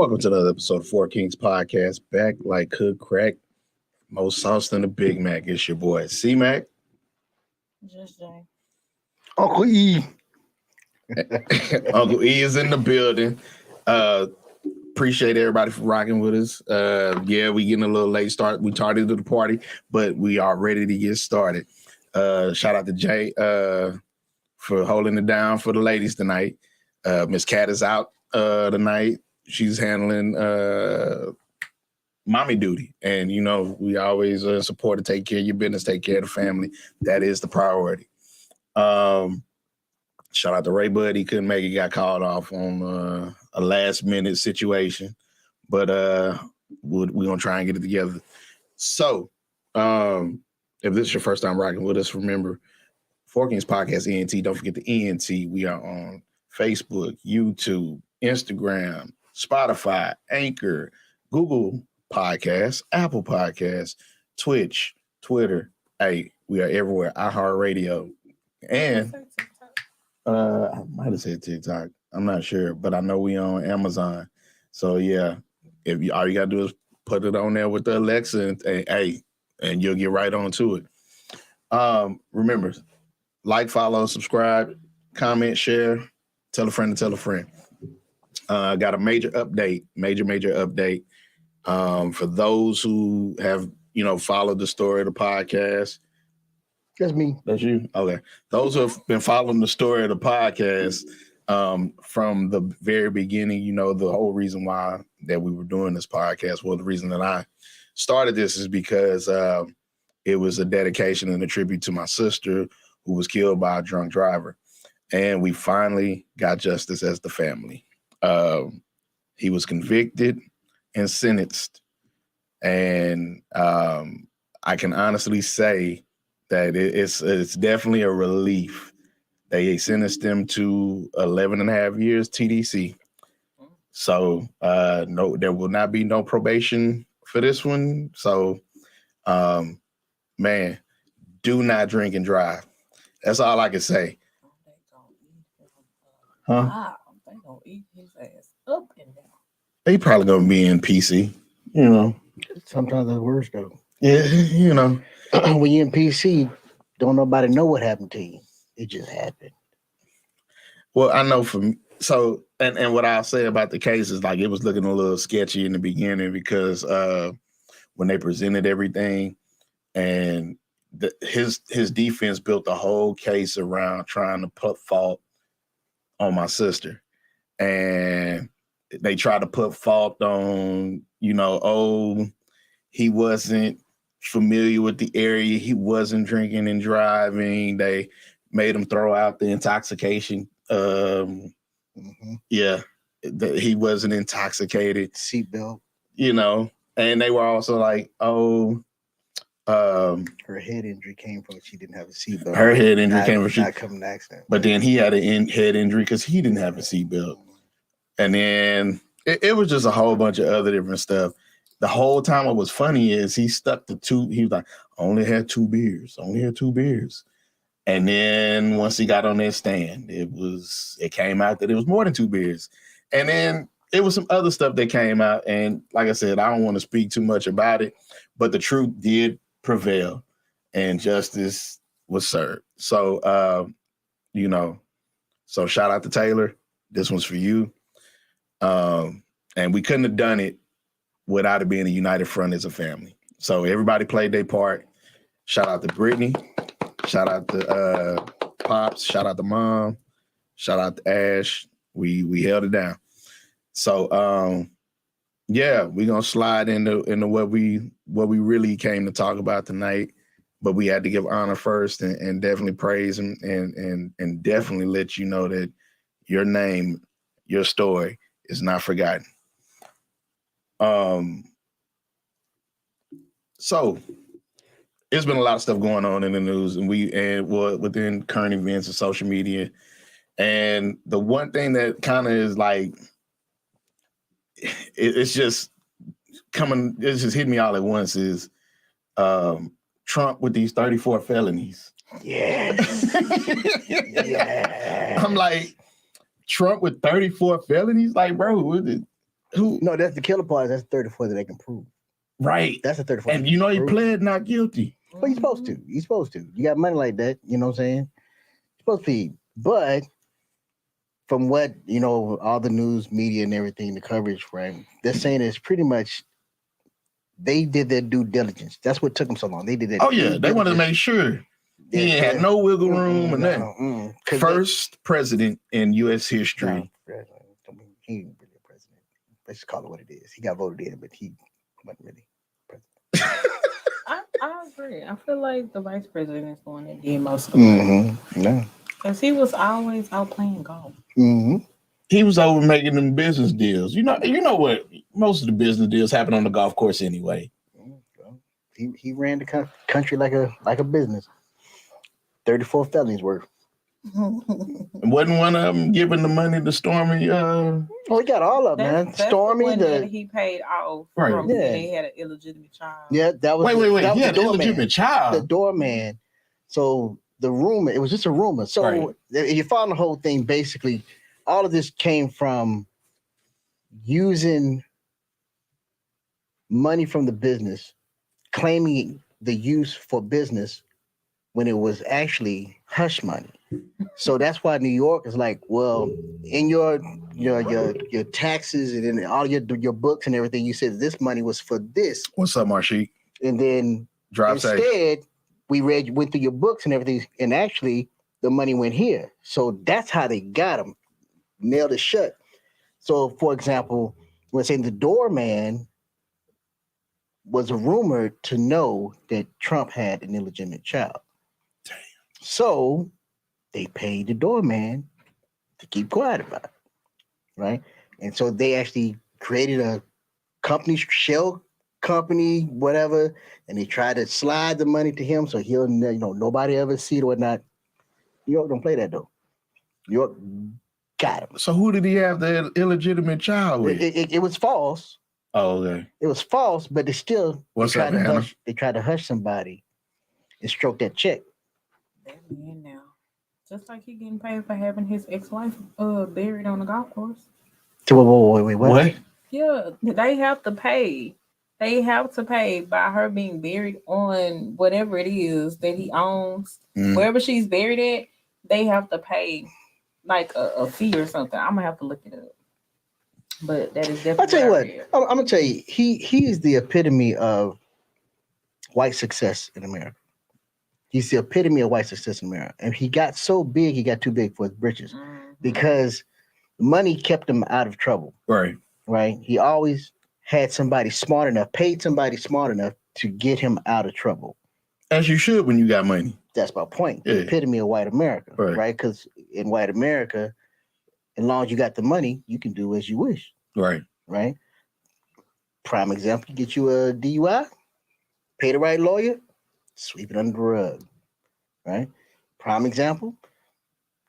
Welcome to another episode of Four Kings Podcast. Back like cook crack, more sauce than a Big Mac. It's your boy C Mac. Just Jay. Uncle E. Uncle E is in the building. Appreciate everybody for rocking with us. Yeah, we getting a little late start. We tardy to the party, but we are ready to get started. Shout out to Jay for holding it down for the ladies tonight. Miss Cat is out tonight. She's handling mommy duty. And, you know, we always support to take care of your business, take care of the family. That is the priority. Shout out to Ray Bud. He couldn't make it, got called off on a last minute situation. But we're going to try and get it together. So if this is your first time rocking with us, remember, Four Kings Podcast, ENT. Don't forget the ENT. We are on Facebook, YouTube, Instagram, Spotify, Anchor, Google Podcasts, Apple Podcasts, Twitch, Twitter. Hey, we are everywhere. iHeartRadio. And I might have said TikTok. I'm not sure, but I know we on Amazon. So yeah, if you all you gotta do is put it on there with the Alexa and you'll get right on to it. Remember, like, follow, subscribe, comment, share, tell a friend to tell a friend. Got a major update. For those who have, followed the story of the podcast. That's me. That's you? Okay. Those who have been following the story of the podcast from the very beginning, the whole reason why that we were doing this podcast, well, the reason that I started this is because it was a dedication and a tribute to my sister who was killed by a drunk driver. And we finally got justice as the family. He was convicted and sentenced. And I can honestly say that it's definitely a relief. They sentenced him to 11 and a half years TDC. So no, there will not be no probation for this one. So, man, do not drink and drive. That's all I can say. Huh? Wow, they gonna eat his ass up and down. They probably gonna be in PC, Sometimes the worst though. Yeah, When you're in PC, don't nobody know what happened to you. It just happened. Well, I know from so and what I'll say about the case is like it was looking a little sketchy in the beginning because when they presented everything and his defense built the whole case around trying to put fault on my sister. And they tried to put fault on, he wasn't familiar with the area. He wasn't drinking and driving. They made him throw out the intoxication. Yeah, he wasn't intoxicated. Seatbelt. And they were also like, her head injury came from she didn't have a seatbelt. Her head injury came from not coming to accident. But then he had a head injury because he didn't have a seatbelt. And then it was just a whole bunch of other different stuff. The whole time what was funny is he stuck to two. He was like, only had two beers. And then once he got on that stand, it came out that it was more than two beers. And then it was some other stuff that came out. And like I said, I don't want to speak too much about it, but the truth did prevail and justice was served. So, so shout out to Taylor. This one's for you. And we couldn't have done it without it being a united front as a family. So everybody played their part. Shout out to Brittany. Shout out to Pops. Shout out to Mom. Shout out to Ash. We held it down. So yeah, we're gonna slide into what we really came to talk about tonight. But we had to give honor first and definitely praise him and definitely let you know that your name, your story is not forgotten. So there's been a lot of stuff going on in the news and within current events and social media. And the one thing that kind of is like, it's just hitting me all at once is Trump with these 34 felonies. Yes. I'm like, Trump with 34 felonies? Like, bro, Who? No, that's the killer part. That's 34 that they can prove. Right. That's the 34. And you know he pled not guilty. Well, you're supposed to. You're supposed to. You got money like that. You know what I'm saying? You're supposed to be. But from what, all the news, media, and everything, the coverage, right? They're saying it's pretty much they did their due diligence. That's what took them so long. They did that. Oh, yeah. They wanted to make sure he had no wiggle room or nothing. First president in U.S. history. He ain't really a president. Let's just call it what it is. He got voted in, but he wasn't really president. I agree. I feel like the vice president is the one that did most of it. No. Because he was always out playing golf. He was over making them business deals. You know what? Most of the business deals happen on the golf course anyway. He ran the country like a business. 34 felonies worth. Wasn't one of them giving the money to Stormy? Oh, he got all of them, man. Stormy, the one that he paid off from he had an illegitimate child. Yeah, that was wait. That he was had an illegitimate child. The doorman. So the rumor, it was just a rumor. So if you follow the whole thing, basically, all of this came from using money from the business, claiming the use for business when it was actually hush money. So that's why New York is like, well, in your taxes and in all your books and everything, you said this money was for this. What's up, Marsheek? And then instead, we went through your books and everything, and actually the money went here. So that's how they got him, nailed it shut. So, for example, we're saying the doorman was rumored to know that Trump had an illegitimate child. Damn. So they paid the doorman to keep quiet about it, right? And so they actually created a company, shell company, whatever, and they tried to slide the money to him so he'll, nobody ever see it or whatnot. New York don't play that though. New York got him. So who did he have the illegitimate child with? It was false. Oh, okay. It was false, but they still they tried to hush somebody and stroke that check. That man now. Just like he getting paid for having his ex-wife buried on the golf course. Wait, what? Yeah, they have to pay. They have to pay by her being buried on whatever it is that he owns. Wherever she's buried at, they have to pay like a fee or something. I'm gonna have to look it up. But that is definitely. I'll tell you what. I'm gonna tell you. He is the epitome of white success in America. He's the epitome of white success in America. And he got so big, he got too big for his britches because money kept him out of trouble. Right. Right. He always had somebody smart enough, paid somebody smart enough to get him out of trouble. As you should when you got money. That's my point. Yeah. The epitome of white America. Right. Because in white America, as long as you got the money, you can do as you wish. Right. Right. Prime example, you get you a DUI, pay the right lawyer, sweep it under the rug. Right. Prime example,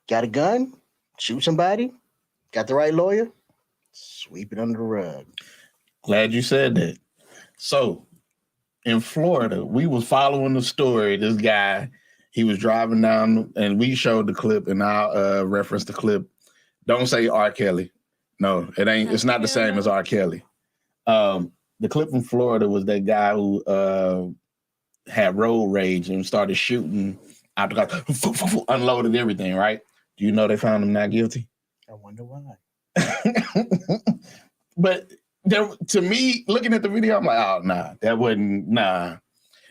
got a gun, shoot somebody, got the right lawyer, sweep it under the rug. Glad you said that. So in Florida, we was following the story. This guy, he was driving down and we showed the clip and I'll reference the clip. Don't say R. Kelly. No, it ain't. It's not the same as R. Kelly. The clip from Florida was that guy who had road rage and started shooting out the car, unloaded everything, right? Do you know they found him not guilty? I wonder why. But to me, looking at the video, I'm like, oh, nah.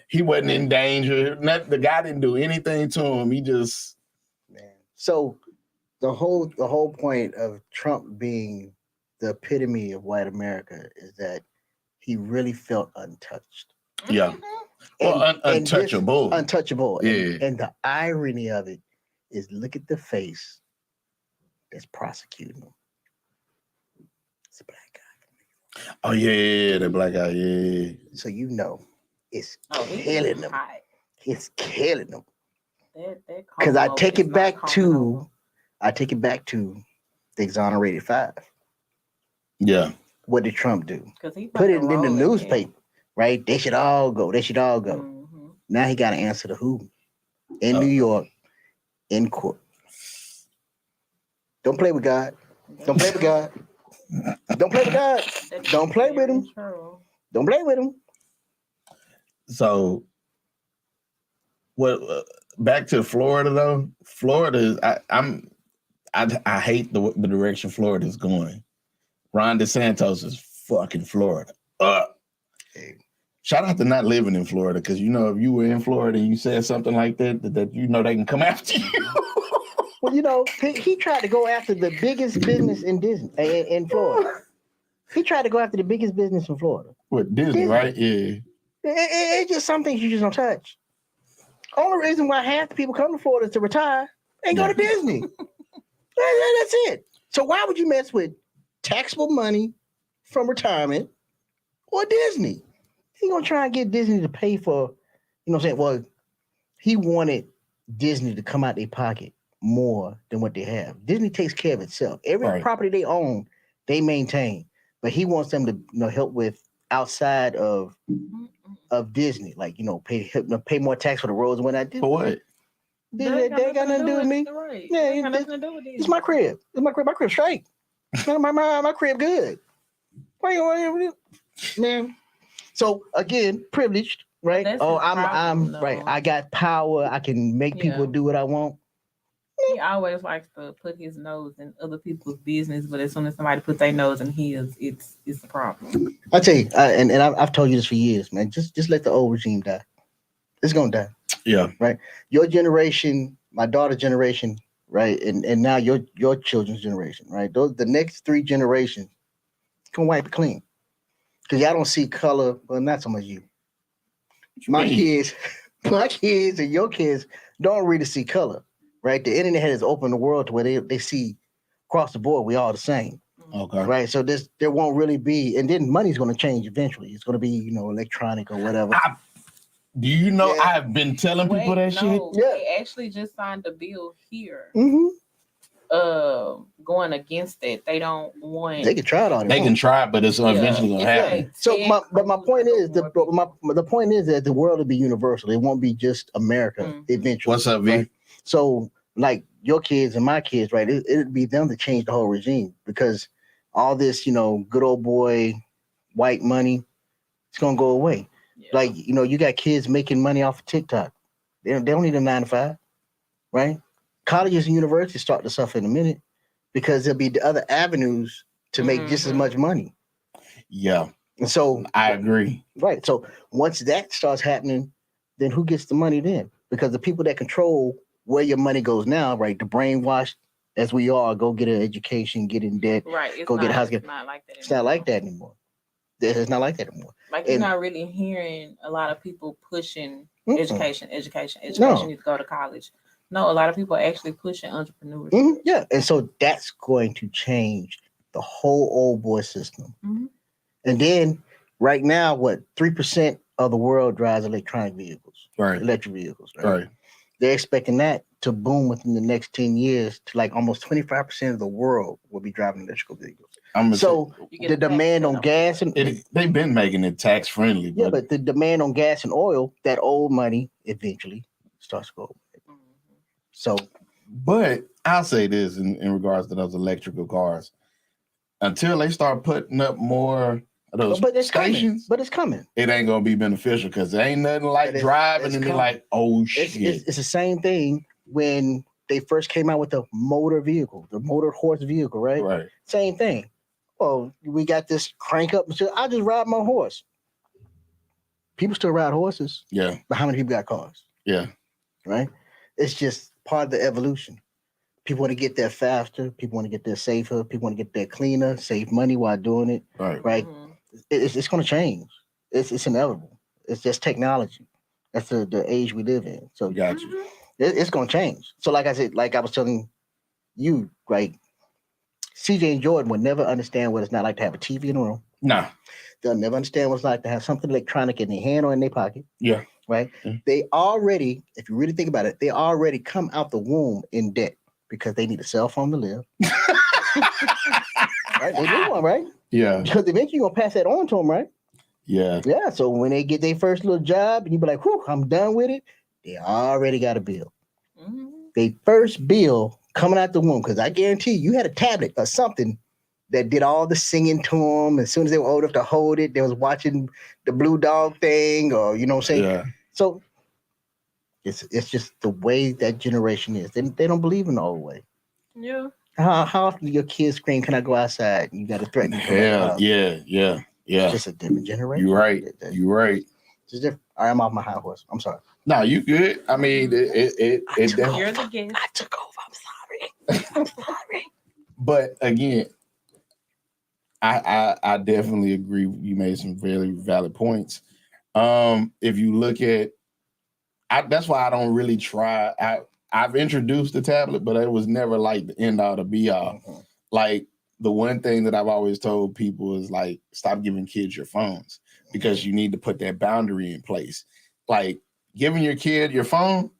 He wasn't in danger. The guy didn't do anything to him. He just... Man. So the whole point of Trump being the epitome of white America is that he really felt untouched. Yeah. Well, untouchable. Untouchable. Yeah. And the irony of it is look at the face that's prosecuting him. It's a black guy. Oh, yeah, the black guy, yeah. So it's killing him. It's killing him. Because I take it back to the exonerated 5. Yeah. What did Trump do? He put it in the newspaper, right? They should all go. Mm-hmm. Now he got to answer to who? In New York, in court. Don't play with God. Don't play with God. Don't play with God. Don't play with him. Don't play with him. So, what? Back to Florida though. Florida is. I hate the direction Florida is going. Ron DeSantis is fucking Florida. Hey. Shout out to not living in Florida, because you know if you were in Florida and you said something like that you know they can come after you. Well, you know, he tried to go after the biggest business in Disney in Florida. He tried to go after the biggest business in Florida. What, Disney, right? Yeah. It's just some things you just don't touch. Only reason why half the people come to Florida is to retire and go to Disney. That's it. So why would you mess with taxable money from retirement or Disney? He gonna try and get Disney to pay for, you know what I'm saying? Well, he wanted Disney to come out their pocket more than what they have. Disney takes care of itself. Every property they own, they maintain. But he wants them to help with outside of Disney, like pay more tax for the roads and whatnot. For what? They ain't got nothing to do with me. Right. Yeah, it's my crib. It's my crib. My crib straight. my crib good. Man. So again, privileged, right? I'm right. I got power. I can make people do what I want. He always likes to put his nose in other people's business, but as soon as somebody puts their nose in his, it's a problem. I tell you, and I've told you this for years, man. Just let the old regime die. It's gonna die. Yeah. Right. Your generation, my daughter's generation, right, and now your children's generation, right. The next 3 generations can wipe it clean, because y'all don't see color. Well, not so much you. My kids and your kids don't really see color. Right, the internet has opened the world to where they see across the board we all the same. Okay. Right, so there won't really be, and then money's going to change eventually. It's going to be electronic or whatever. Do you know I've been telling people that shit? Yeah, they actually just signed a bill here. Mm-hmm. Going against it, they don't want. They can try it on. They can try, but it's eventually going to happen. Like so, my point is the point is that the world will be universal. It won't be just America eventually. What's up, V? Right? So, like your kids and my kids, right? It'd be them to change the whole regime, because all this, good old boy white money, it's gonna go away. Yeah. Like, you got kids making money off of TikTok. They don't need a 9 to 5, right? Colleges and universities start to suffer in a minute, because there'll be the other avenues to make just as much money. Yeah. And so I agree. Right. So once that starts happening, then who gets the money then? Because the people that control where your money goes now, right? The brainwashed as we are, go get an education, get in debt, right? Go get a house. It's not like that. It's not like that anymore. It's not like that anymore. Like, you're not really hearing a lot of people pushing education. No. You need to go to college. No, a lot of people are actually pushing entrepreneurship. Yeah, and so that's going to change the whole old boy system. And then right now, 3% of the world drives electronic vehicles, right? Electric vehicles, right? They're expecting that to boom within the next 10 years to like almost 25% of the world will be driving electrical vehicles. So the demand on gas and they've been making it tax friendly. Yeah, but the demand on gas and oil, that old money eventually starts to go away. So, but I'll say this in regards to those electrical cars, until they start putting up more of those stations, but it's coming. It ain't gonna be beneficial, because there ain't nothing like driving and be like, oh shit. It's the same thing when they first came out with the motor vehicle, the motor horse vehicle, right? Right. Same thing. Oh, we got this crank up. I just ride my horse. People still ride horses. Yeah. But how many people got cars? Yeah. Right. It's just part of the evolution. People want to get there faster. People want to get there safer. People want to get there cleaner, save money while doing it. Right. It's going to change. It's inevitable. It's just technology. That's the age we live in. So got you. It's going to change. So like I said, like I was telling you, right, CJ and Jordan would never understand what it's not like to have a TV in the room. Nah. They'll never understand what it's like to have something electronic in their hand or in their pocket. Yeah. Right? Yeah. They already, if you really think about it, they already come out the womb in debt because they need a cell phone to live. Right? They need one, right? Yeah. Because eventually you're going to pass that on to them, right? Yeah. Yeah. So when they get their first little job and you be like, whew, I'm done with it, they already got a bill. They first bill coming out the womb, because I guarantee you had a tablet or something that did all the singing to them. As soon as they were old enough to hold it, they was watching the Blue Dog thing, or you know what I'm saying. Yeah. So it's just the way that generation is. They don't believe in the old way. Yeah. How often do your kids scream, "Can I go outside?" And you got to threaten them to come out the Hell, house. yeah. It's just a different generation. You're right. You're right. It's just different. All right, I'm off my high horse. I'm sorry. No, you good. I mean, it You're the guest. I took over. I'm sorry. I'm sorry. But again, I definitely agree. You made some very valid points. If you look at, that's why I don't really try. I've introduced the tablet, but it was never like the end all, the be all. Mm-hmm. Like the one thing that I've always told people is like, stop giving kids your phones because you need to put that boundary in place. Like giving your kid your phone,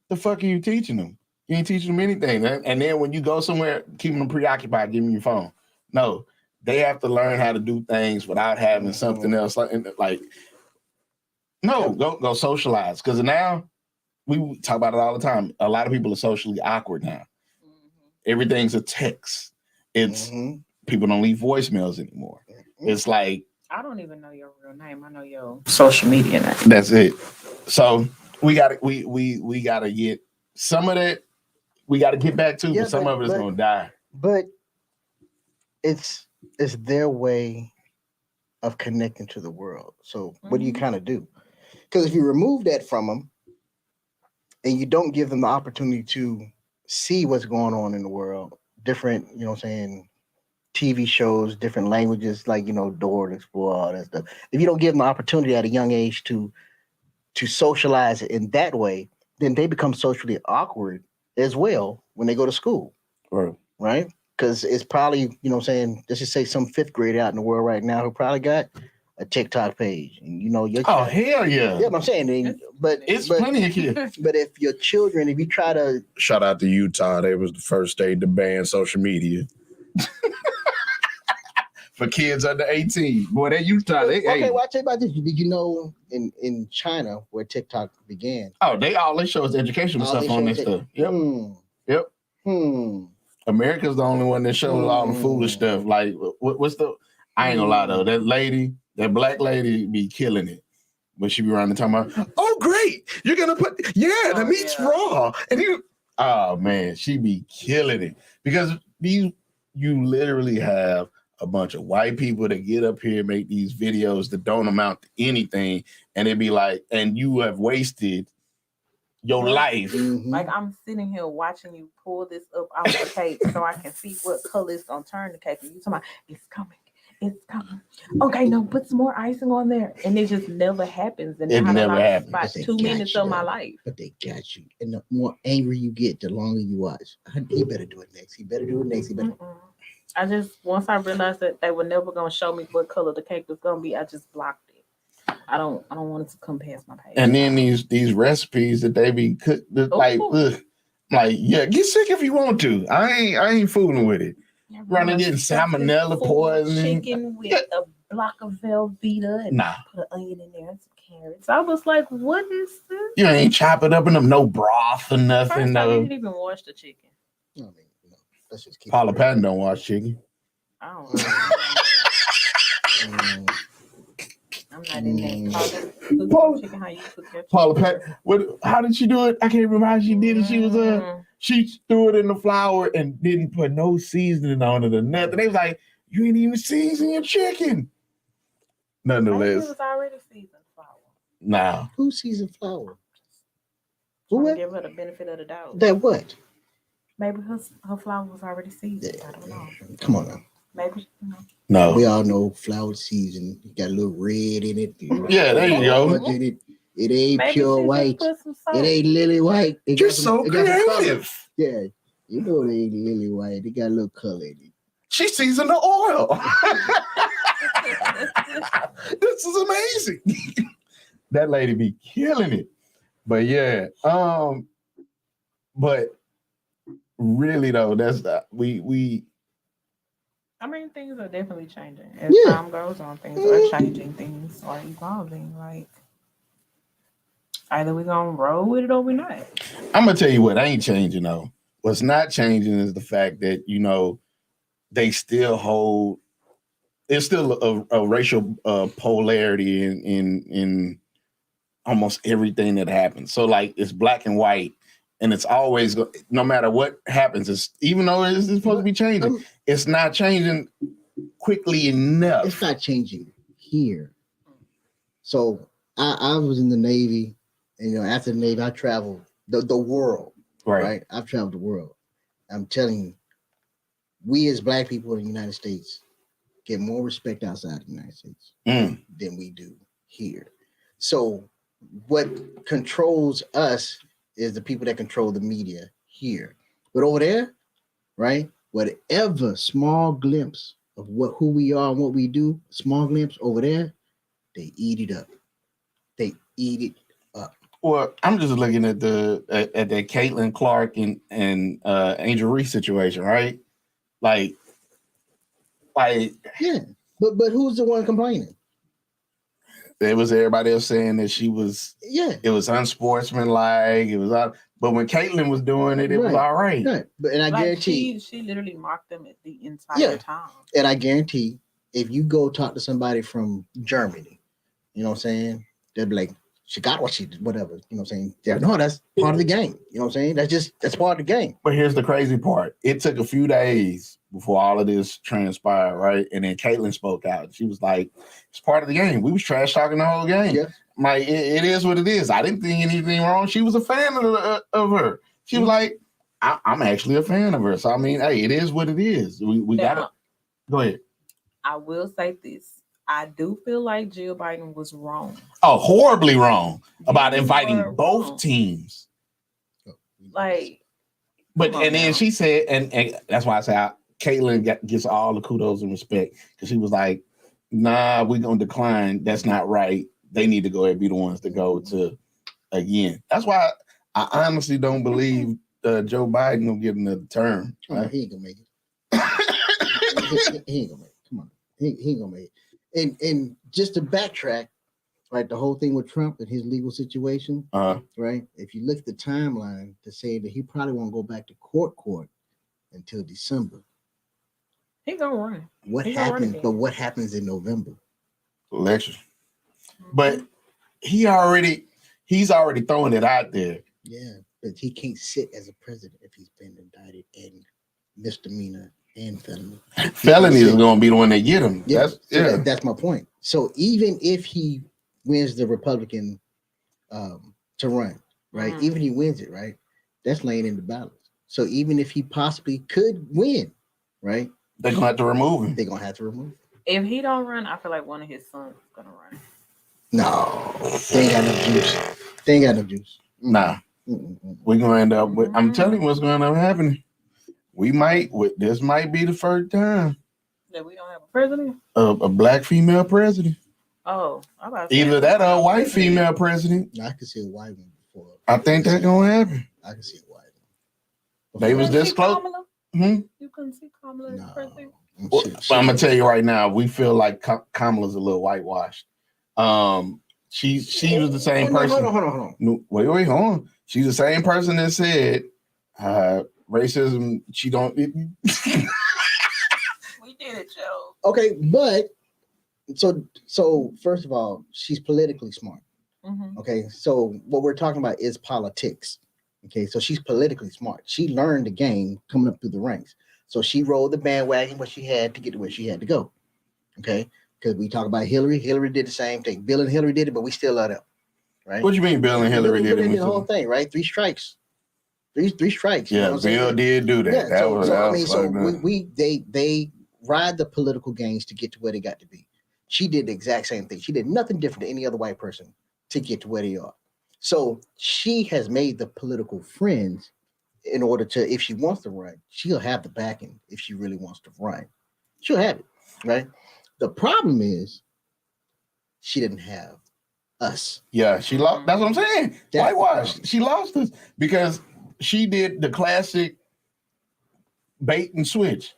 the fuck are you teaching them? You ain't teaching them anything. And then when you go somewhere, keeping them preoccupied, give them your phone. No, they have to learn how to do things without having something else. Like no, go socialize. Because now we talk about it all the time. A lot of people are socially awkward now. Everything's a text. It's people don't leave voicemails anymore. It's like I don't even know your real name. I know your social media name. That's it. So we gotta get some of that. We gotta get back to, but some of it is gonna die. But it's their way of connecting to the world. So what do you kind of do? Because if you remove that from them and you don't give them the opportunity to see what's going on in the world, different, you know what I'm saying, TV shows, different languages, like, you know, Dora to Explore, all that stuff. If you don't give them the opportunity at a young age to socialize it in that way, then they become socially awkward as well when they go to school. Right? Because it's probably, you know what I'm saying, let's just say some fifth grader out in the world right now who probably got a TikTok page. And you know, your child, hell yeah. Yeah, but I'm saying, but plenty of kids. But if your children, if you try to shout out to Utah, they was the first state to ban social media. For kids under 18. Boy, that Utah. Okay, well, I'll tell you about this. Did you know in China where TikTok began? Oh, all they show is educational stuff on that stuff. Yep. America's the only one that shows all the foolish stuff. Like, what's the? I ain't gonna lie though. That black lady be killing it. When she be around and talking about, oh great, you're gonna put the meat's raw, and oh man, she be killing it because you literally have a bunch of white people that get up here and make these videos that don't amount to anything, and it be like, and you have wasted your life. Like I'm sitting here watching you pull this up out the cake so I can see what color it's gonna turn the cake. And you talking about it's coming. Okay, no, put some more icing on there, and it just never happens. And it never happens. About 2 minutes of my life. But they got you, and the more angry you get, the longer you watch. He better do it next. He better do it next. He better. I just once I realized that they were never gonna show me what color the cake was gonna be, I just blocked it. I don't want it to come past my page. And then these recipes that they be cooked like yeah, get sick if you want to. I ain't fooling with it. Running getting salmonella poisoning. Chicken with a block of Velveeta and put an onion in there and some carrots. I was like, what is this? You ain't chop it up in them, no broth or nothing. I didn't even wash the chicken. Let's just keep Paula Patton don't wash chicken. I don't know. I'm not in there. Paula Patton. How did she do it? I can't remember how she did it. She was she threw it in the flour and didn't put no seasoning on it or nothing. They was like, you ain't even season your chicken. Nonetheless, it was already seasoned flour. Nah. Who seasoned flour? Who give her the benefit of the doubt? That what? Maybe her flour was already seasoned. I don't know. Come on now. Maybe no. We all know flour season. You got a little red in it. Yeah, there you go. It ain't pure white. It ain't lily white. You're so creative. Yeah, you know it ain't lily white. It got a little color in it. She seasoned the oil. This is amazing. That lady be killing it. But yeah, but really though, that's we. I mean, things are definitely changing as time goes on. Things are changing. Things are evolving. Like either we're gonna roll with it or we're not. I'm gonna tell you what ain't changing though. What's not changing is the fact that they still hold. There's still a racial polarity in almost everything that happens. So like it's black and white, and it's always no matter what happens. It's even though it's supposed to be changing, it's not changing quickly enough. It's not changing here. So I was in the Navy, and after the Navy, I traveled the world. Right. I've traveled the world. I'm telling you, we as black people in the United States get more respect outside the United States than we do here. So what controls us is the people that control the media here. But over there, right, whatever small glimpse of who we are and what we do, small glimpse over there, they eat it up. They eat it up. Well, I'm just looking at the Caitlin Clark and Angel Reese situation, right? Like yeah. But who's the one complaining? There was everybody else saying that she was it was unsportsmanlike. It was but when Caitlin was doing it, it was all right. Right. But I guarantee she literally mocked them at the entire time. And I guarantee if you go talk to somebody from Germany, you know what I'm saying? They'll be like, she got what she did, whatever. You know what I'm saying? No, that's part of the game. You know what I'm saying? That's part of the game. But here's the crazy part. It took a few days before all of this transpired, right? And then Caitlin spoke out. She was like, it's part of the game. We was trash talking the whole game. Yeah. Like, it is what it is. I didn't think anything wrong. She was a fan of her. She was like, I'm actually a fan of her. So, I mean, hey, it is what it is. We got to go ahead. I will say this. I do feel like Jill Biden was wrong. Oh, horribly wrong about inviting both teams. Like, but and then she said, and that's why I say Caitlin gets all the kudos and respect because she was like, "Nah, we're gonna decline. That's not right. They need to go and be the ones to go to again." That's why I honestly don't believe Joe Biden will get another term. Right? He ain't gonna make it. he ain't gonna make it. Come on, he ain't gonna make it. And just to backtrack, right, the whole thing with Trump and his legal situation, right? If you look at the timeline to say that he probably won't go back to court until December. He gonna run. What happens? But what happens in November? Election. But he's already throwing it out there. Yeah, but he can't sit as a president if he's been indicted and misdemeanor and felony. Felony is going to be the one they get him. Yeah, that's my point. So even if he wins the Republican to run, right? Even if he wins it, right? That's laying in the balance. So even if he possibly could win, right? They're gonna have to remove him. They're gonna have to remove him. If he don't run, I feel like one of his sons is gonna run. No, they ain't got no juice. They ain't got no juice. Nah. We're gonna end up with, I'm telling you what's gonna end up happening. This might be the first time that we don't have a president? A black female president. Oh, either that or a white female president. I can see a white one before. I think that's gonna happen. I can see a white one. They was this close. You couldn't see Kamala as president? Well, I'm gonna tell you right now, we feel like Kamala's a little whitewashed. She was the same person. Hold on. No, wait, hold on. She's the same person that said racism. She don't. We did it, Joe. Okay, but so first of all, she's politically smart. Okay, so what we're talking about is politics. Okay, so she's politically smart. She learned the game coming up through the ranks. So she rode the bandwagon what she had to get to where she had to go. Okay, because we talk about Hillary. Hillary did the same thing. Bill and Hillary did it, but we still love them. Right? What do you mean Bill and Hillary did it? The whole thing, right? 3 strikes. Three strikes. Yeah, you know Bill did do that. Yeah, they ride the political games to get to where they got to be. She did the exact same thing. She did nothing different than any other white person to get to where they are. So she has made the political friends in order to, if she wants to run, she'll have the backing if she really wants to run. She'll have it, right? The problem is she didn't have us. Yeah, she lost. That's what I'm saying. Whitewash. She lost us because she did the classic bait and switch.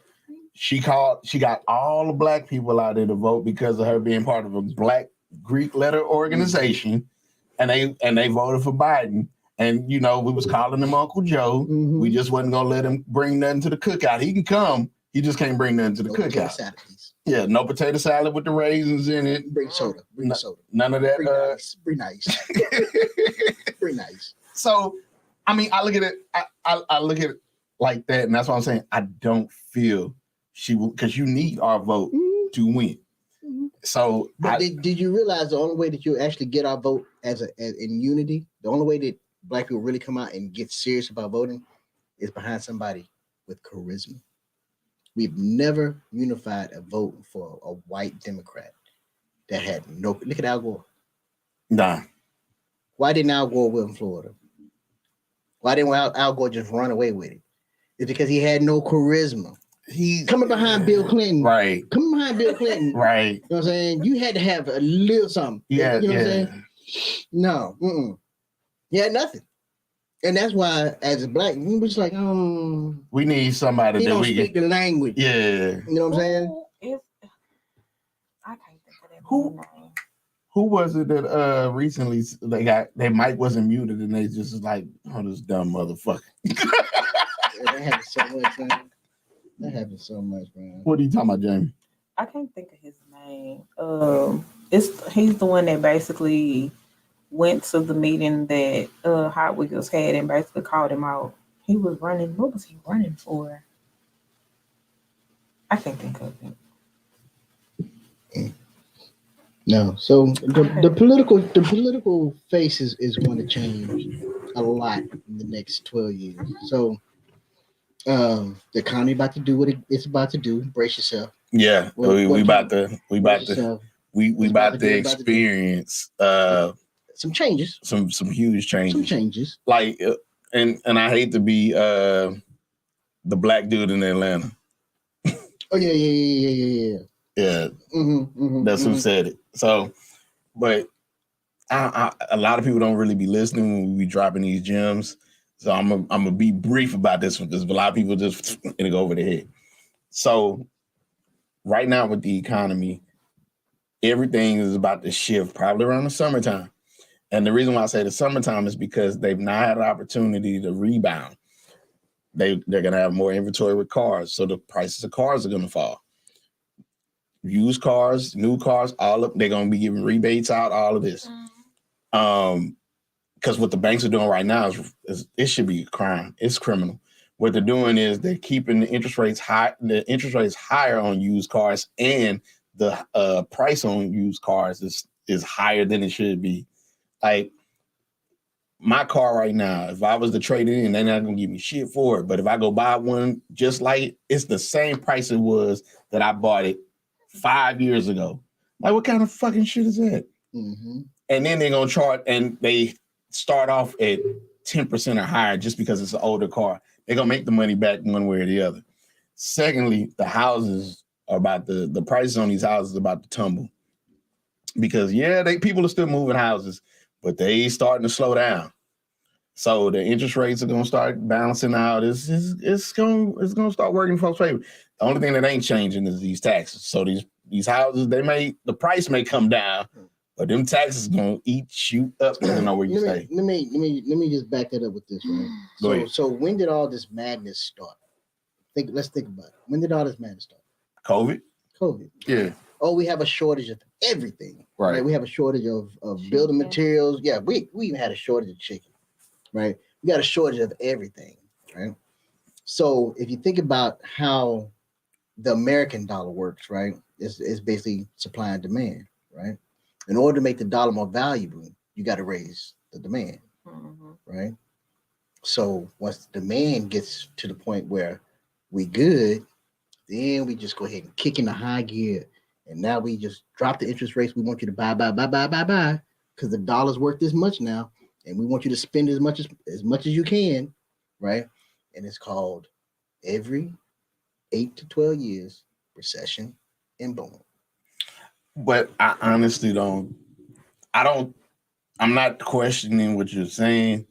She got all the black people out there to vote because of her being part of a black Greek letter organization. And they voted for Biden. And, we was calling him Uncle Joe. We just wasn't going to let him bring nothing to the cookout. He can come. He just can't bring nothing to the potato cookout. salad, please. Yeah, no potato salad with the raisins in it. Bring soda. Bring the soda. None of that. Bring nice. Bring nice. So, I mean, I look at it. I look at it like that, and that's what I'm saying. I don't feel she will, because you need our vote to win. So, but did you realize the only way that you actually get our vote as in unity, the only way that Black people really come out and get serious about voting is behind somebody with charisma. We've never unified a vote for a white Democrat that had no. Look at Al Gore. Nah. Why didn't Al Gore win Florida? Why didn't Al Gore just run away with it? It's because he had no charisma. He's coming behind Bill Clinton. Right. Coming behind Bill Clinton. Right. You know what I'm saying? You had to have a little something. Yeah. You know what I'm saying? No. He had nothing. And that's why, as a Black, we was like, we need somebody that we speak the language. Yeah. You know what I'm saying? I can't think of that name. Who was it that recently their mic wasn't muted and they just like, oh, this dumb motherfucker. That happens so much, man. That happens so much, man. What are you talking about, Jamie? I can't think of his name. He's the one that basically went to the meeting that Hot Wiggles had and basically called him out. He was running. What was he running for? I can't think of it. No. So the political face is going to change a lot in the next 12 years. So the economy about to do what it's about to do. Brace yourself. Yeah, we about to experience some changes. Some huge changes. Some changes. Like and I hate to be the Black dude in Atlanta. Oh yeah. Yeah, that's who said it. So, but a lot of people don't really be listening when we be dropping these gems. So I'm gonna be brief about this one because a lot of people just gonna go over their head. So, right now with the economy, everything is about to shift probably around the summertime. And the reason why I say the summertime is because they've not had an opportunity to rebound. They're gonna have more inventory with cars, so the prices of cars are gonna fall. Used cars, new cars, they're gonna be giving rebates out, all of this. Because what the banks are doing right now is it should be a crime. It's criminal. What they're doing is they're keeping the interest rates high, higher on used cars, and the price on used cars is higher than it should be. Like my car right now, if I was to trade it in, they're not gonna give me shit for it. But if I go buy one just like it, it's the same price it was that I bought it 5 years ago. Like, what kind of fucking shit is that? Mm-hmm. And then they're gonna charge, and they start off at 10% or higher just because it's an older car. They're gonna make the money back one way or the other. Secondly, the houses are about the prices on these houses are about to tumble. Because people are still moving houses, but they starting to slow down. So the interest rates are gonna start balancing out. It's gonna start working in folks' favor. The only thing that ain't changing is these taxes. So these houses, the price may come down, but them taxes gonna eat you up. I don't know where you stay. Let me just back that up with this, right? So when did all this madness start? Let's think about it. When did all this madness start? COVID. Yeah. Oh, we have a shortage of everything. Right. We have a shortage of building materials. Yeah, we even had a shortage of chicken. Right. We got a shortage of everything. Right. So if you think about how the American dollar works, right, it's basically supply and demand, right? In order to make the dollar more valuable, you got to raise the demand, right? So once the demand gets to the point where we good, then we just go ahead and kick in the high gear, and now we just drop the interest rates. We want you to buy, because the dollar's worth this much now, and we want you to spend as much as you can, right? And it's called every 8 to 12 years recession and boom. But I honestly I'm not questioning what you're saying.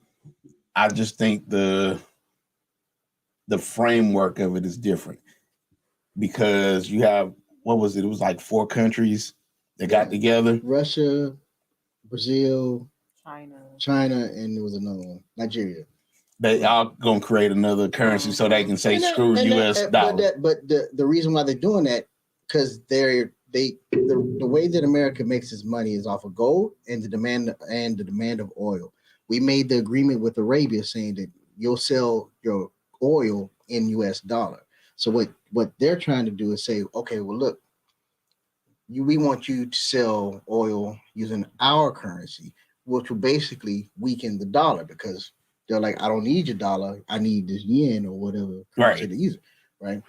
I just think the framework of it is different because you have, what was it? It was like 4 countries that got together. Russia, Brazil, China, and there was another one, Nigeria. they all gonna create another currency so they can say screw US dollar. But the reason why they're doing that, because the way that America makes its money is off of gold and the demand of oil. We made the agreement with Arabia saying that you'll sell your oil in US dollar. So what they're trying to do is say, okay, well look, we want you to sell oil using our currency, which will basically weaken the dollar because they're like, I don't need your dollar, I need this yen or whatever currency to use it, right?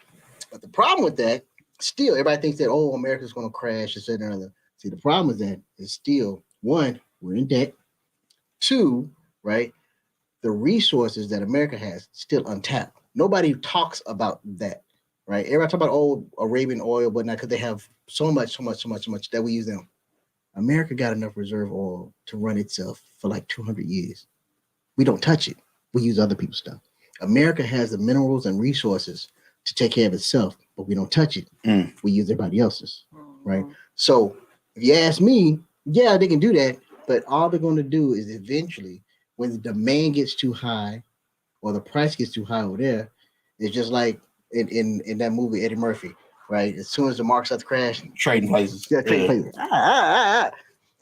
But the problem with that, still, everybody thinks that America's going to crash, etc. See, the problem with that is still one, we're in debt. Two, right, the resources that America has still untapped. Nobody talks about that, right? Everybody talk about Arabian oil, but not because they have so much that we use them. America got enough reserve oil to run itself for like 200 years. We don't touch it. We use other people's stuff. America has the minerals and resources to take care of itself, but we don't touch it. We use everybody else's, right? So if you ask me, yeah, they can do that, but all they're going to do is eventually, when the demand gets too high or the price gets too high over there, it's just like in that movie, Eddie Murphy, right? As soon as the market starts crashing, Trading places. Yeah, trading places.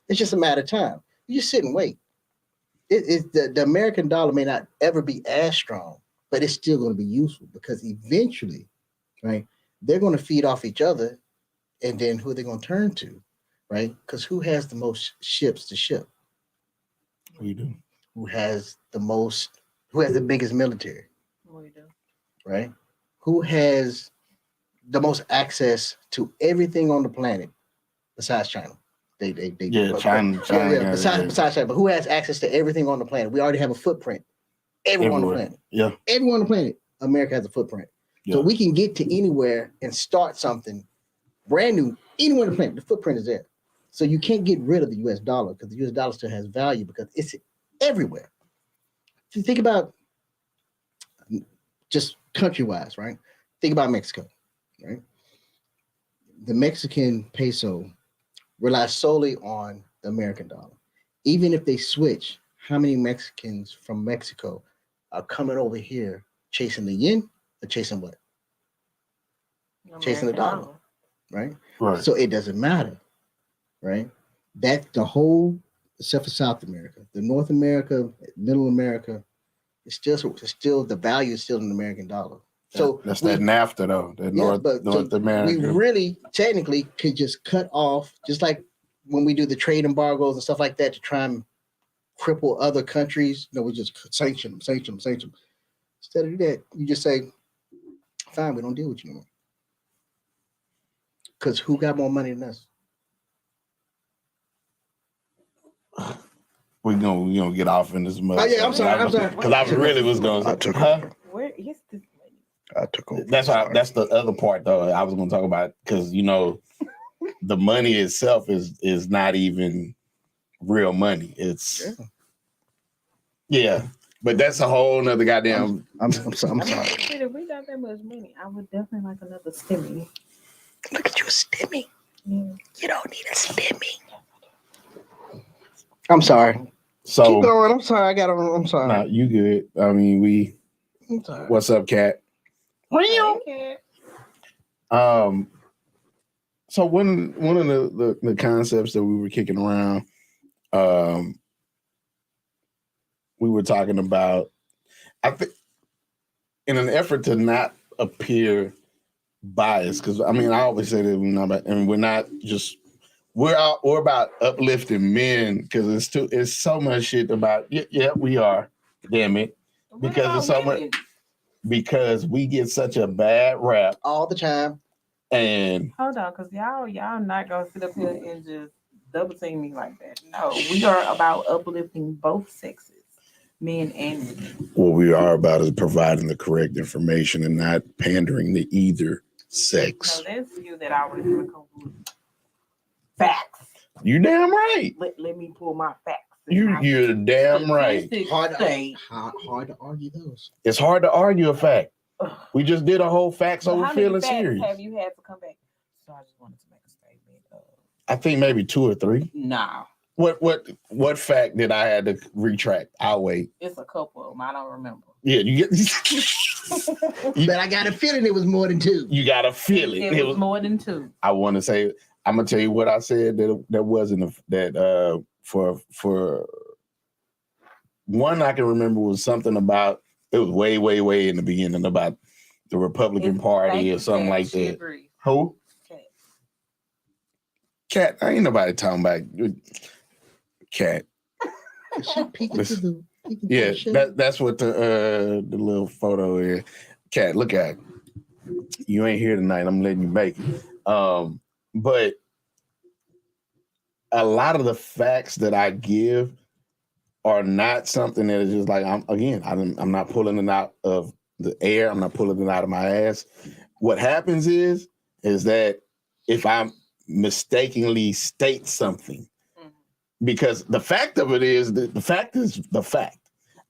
It's just a matter of time. You just sit and wait. The American dollar may not ever be as strong, but it's still going to be useful because eventually, right, they're going to feed off each other, and then who are they going to turn to, right? Because who has the most ships to ship? We do. Who has the biggest military? We do. Right? Who has the most access to everything on the planet besides China? China. Besides China, but who has access to everything on the planet? We already have a footprint. Everyone on the planet. Yeah. Everyone on the planet. America has a footprint. Yeah. So we can get to anywhere and start something brand new. Anywhere on the planet, the footprint is there. So you can't get rid of the US dollar because the US dollar still has value because it's everywhere. If you think about just country-wise, right? Think about Mexico, right? The Mexican peso relies solely on the American dollar. Even if they switch, how many Mexicans from Mexico are coming over here chasing the yen or chasing what? Chasing the dollar, right? So it doesn't matter, right? That's the whole, except for South America. The North America, Middle America, it's still the value is still in the American dollar. So that's that NAFTA though. North America. We really technically could just cut off, just like when we do the trade embargoes and stuff like that to try and cripple other countries. No, we just sanction them. Instead of that, you just say, fine, we don't deal with you anymore. Because who got more money than us? We're gonna get off in this mud. Oh yeah, I'm sorry. Because I really was gonna. I took over. Where is this money? I took over. That's the other part though. I was gonna talk about because the money itself is not even real money. It's but that's a whole nother goddamn. I'm sorry. If we got that much money, I would definitely like another stimmy. Look at you, a stimmy. Yeah. You don't need a stimmy. I'm sorry. So keep going. I'm sorry. I'm sorry. Nah, you good. I mean, I'm sorry. What's up, Cat? Hey, So one of the concepts that we were kicking around, we were talking about, I think, in an effort to not appear biased, because I always say that we're about uplifting men because it's so much shit about we are, damn it, because it's so much, because we get such a bad rap all the time. And hold on, because y'all not gonna sit up here and just double team me like that. No, we are about uplifting both sexes, men and women. What we are about is providing the correct information and not pandering to either sex. No, that's you that always come with facts. You damn right. Let me pull my facts. You're damn right. Hard to argue those. It's hard to argue a fact. We just did a whole facts over feeling serious. Have you had to come back? So I just wanted to make a statement. I think maybe 2 or 3. Nah. What fact did I had to retract? I'll wait. It's a couple of them. I don't remember. Yeah, you get. But I got a feeling it was more than 2. You got a feeling It was more than 2. I want to say. I'm gonna tell you what I said that wasn't that for one I can remember was something about it was way in the beginning about the Republican Party or something like that. Who? Cat. I ain't nobody talking about Cat. Yeah, that's what the little photo is. Cat, look at it. You ain't here tonight. I'm letting you make it. But a lot of the facts that I give are not something that is just like I'm not pulling it out of the air. I'm not pulling it out of my ass. What happens is that if I mistakenly state something, because the fact of it is that the fact is the fact.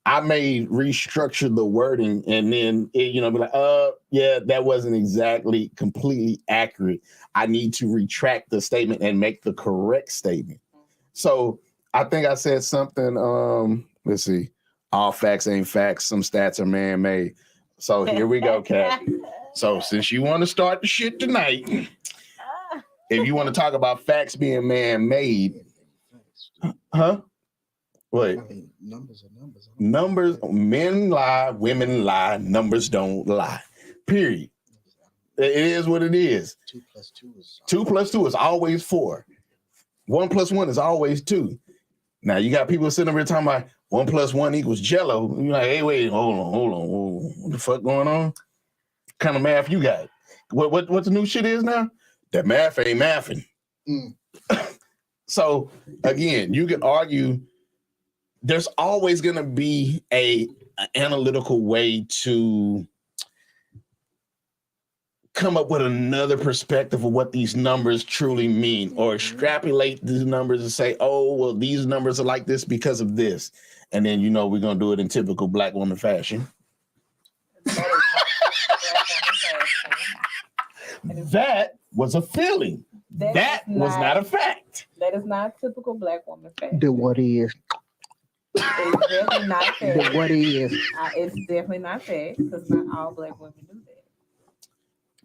I may restructure the wording and then be like, yeah, that wasn't exactly completely accurate. I need to retract the statement and make the correct statement. So I think I said something. Let's see. All facts ain't facts. Some stats are man-made. So here we go, Kat. So since you want to start the shit tonight, if you want to talk about facts being man-made, huh? What? I mean, numbers are numbers. Numbers, men lie, women lie, numbers don't lie. Period. It is what it is. 2 plus 2 is 2 plus 2 is always 4. 1 plus 1 is always 2. Now you got people sitting over here talking about 1 plus 1 equals Jello. You're like, hey, wait, hold on. What the fuck going on? What kind of math you got? What the new shit is now? That math ain't mathing. So again, you can argue. There's always going to be an analytical way to come up with another perspective of what these numbers truly mean, or extrapolate these numbers and say, oh, well, these numbers are like this because of this. And then, we're going to do it in typical Black woman fashion. That was a feeling. That was not a fact. That is not typical Black woman fashion. The what is. It's definitely not that. The what is. It's definitely not that, because not all Black women do that.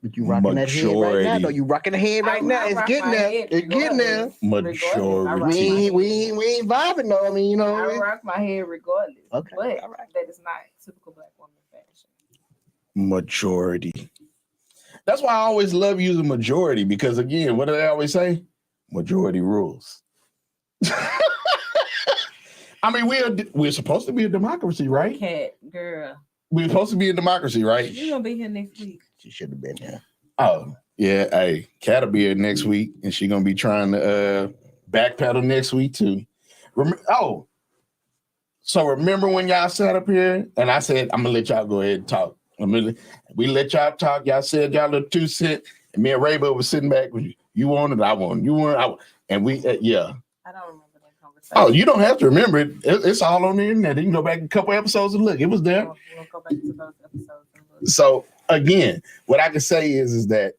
But you rocking that head right now? No, you rocking the head right now. It's getting there. It's getting there. Majority. We ain't vibing though. I mean, I rock my head regardless. Okay. But that is not typical Black woman fashion. Majority. That's why I always love using majority, because again, what do they always say? Majority rules. I mean, we're supposed to be a democracy, right? Cat, girl. We're supposed to be a democracy, right? You're going to be here next week. She should have been here. Oh, yeah. Hey, Kat will be here next week, and she's going to be trying to backpedal next week, too. So remember when y'all sat up here, and I said, I'm going to let y'all go ahead and talk. We let y'all talk. Y'all said y'all little 2 cents, and me and Raybo was sitting back with you. You wanted, I wanted. You wanted, I wanted. And we, yeah. I don't remember. Oh, you don't have to remember it. It's all on the internet. You can go back a couple episodes and look. It was there. We'll go back to those episodes and look. So again, what I can say is that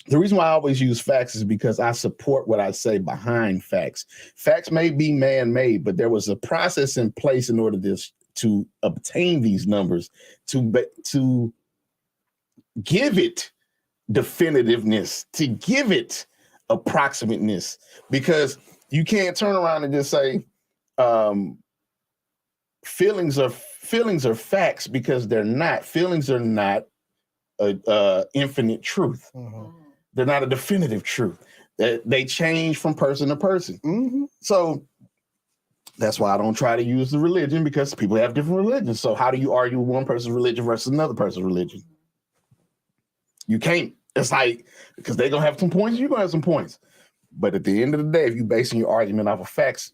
the reason why I always use facts is because I support what I say behind facts. Facts may be man-made, but there was a process in place in order to obtain these numbers, to give it definitiveness, to give it approximateness, because you can't turn around and just say feelings are facts, because they're not. Feelings are not a infinite truth. Mm-hmm. They're not a definitive truth. They change from person to person. Mm-hmm. So that's why I don't try to use the religion, because people have different religions. So how do you argue one person's religion versus another person's religion? You can't. It's like, because they're going to have some points, you're going to have some points. But at the end of the day, if you're basing your argument off of facts,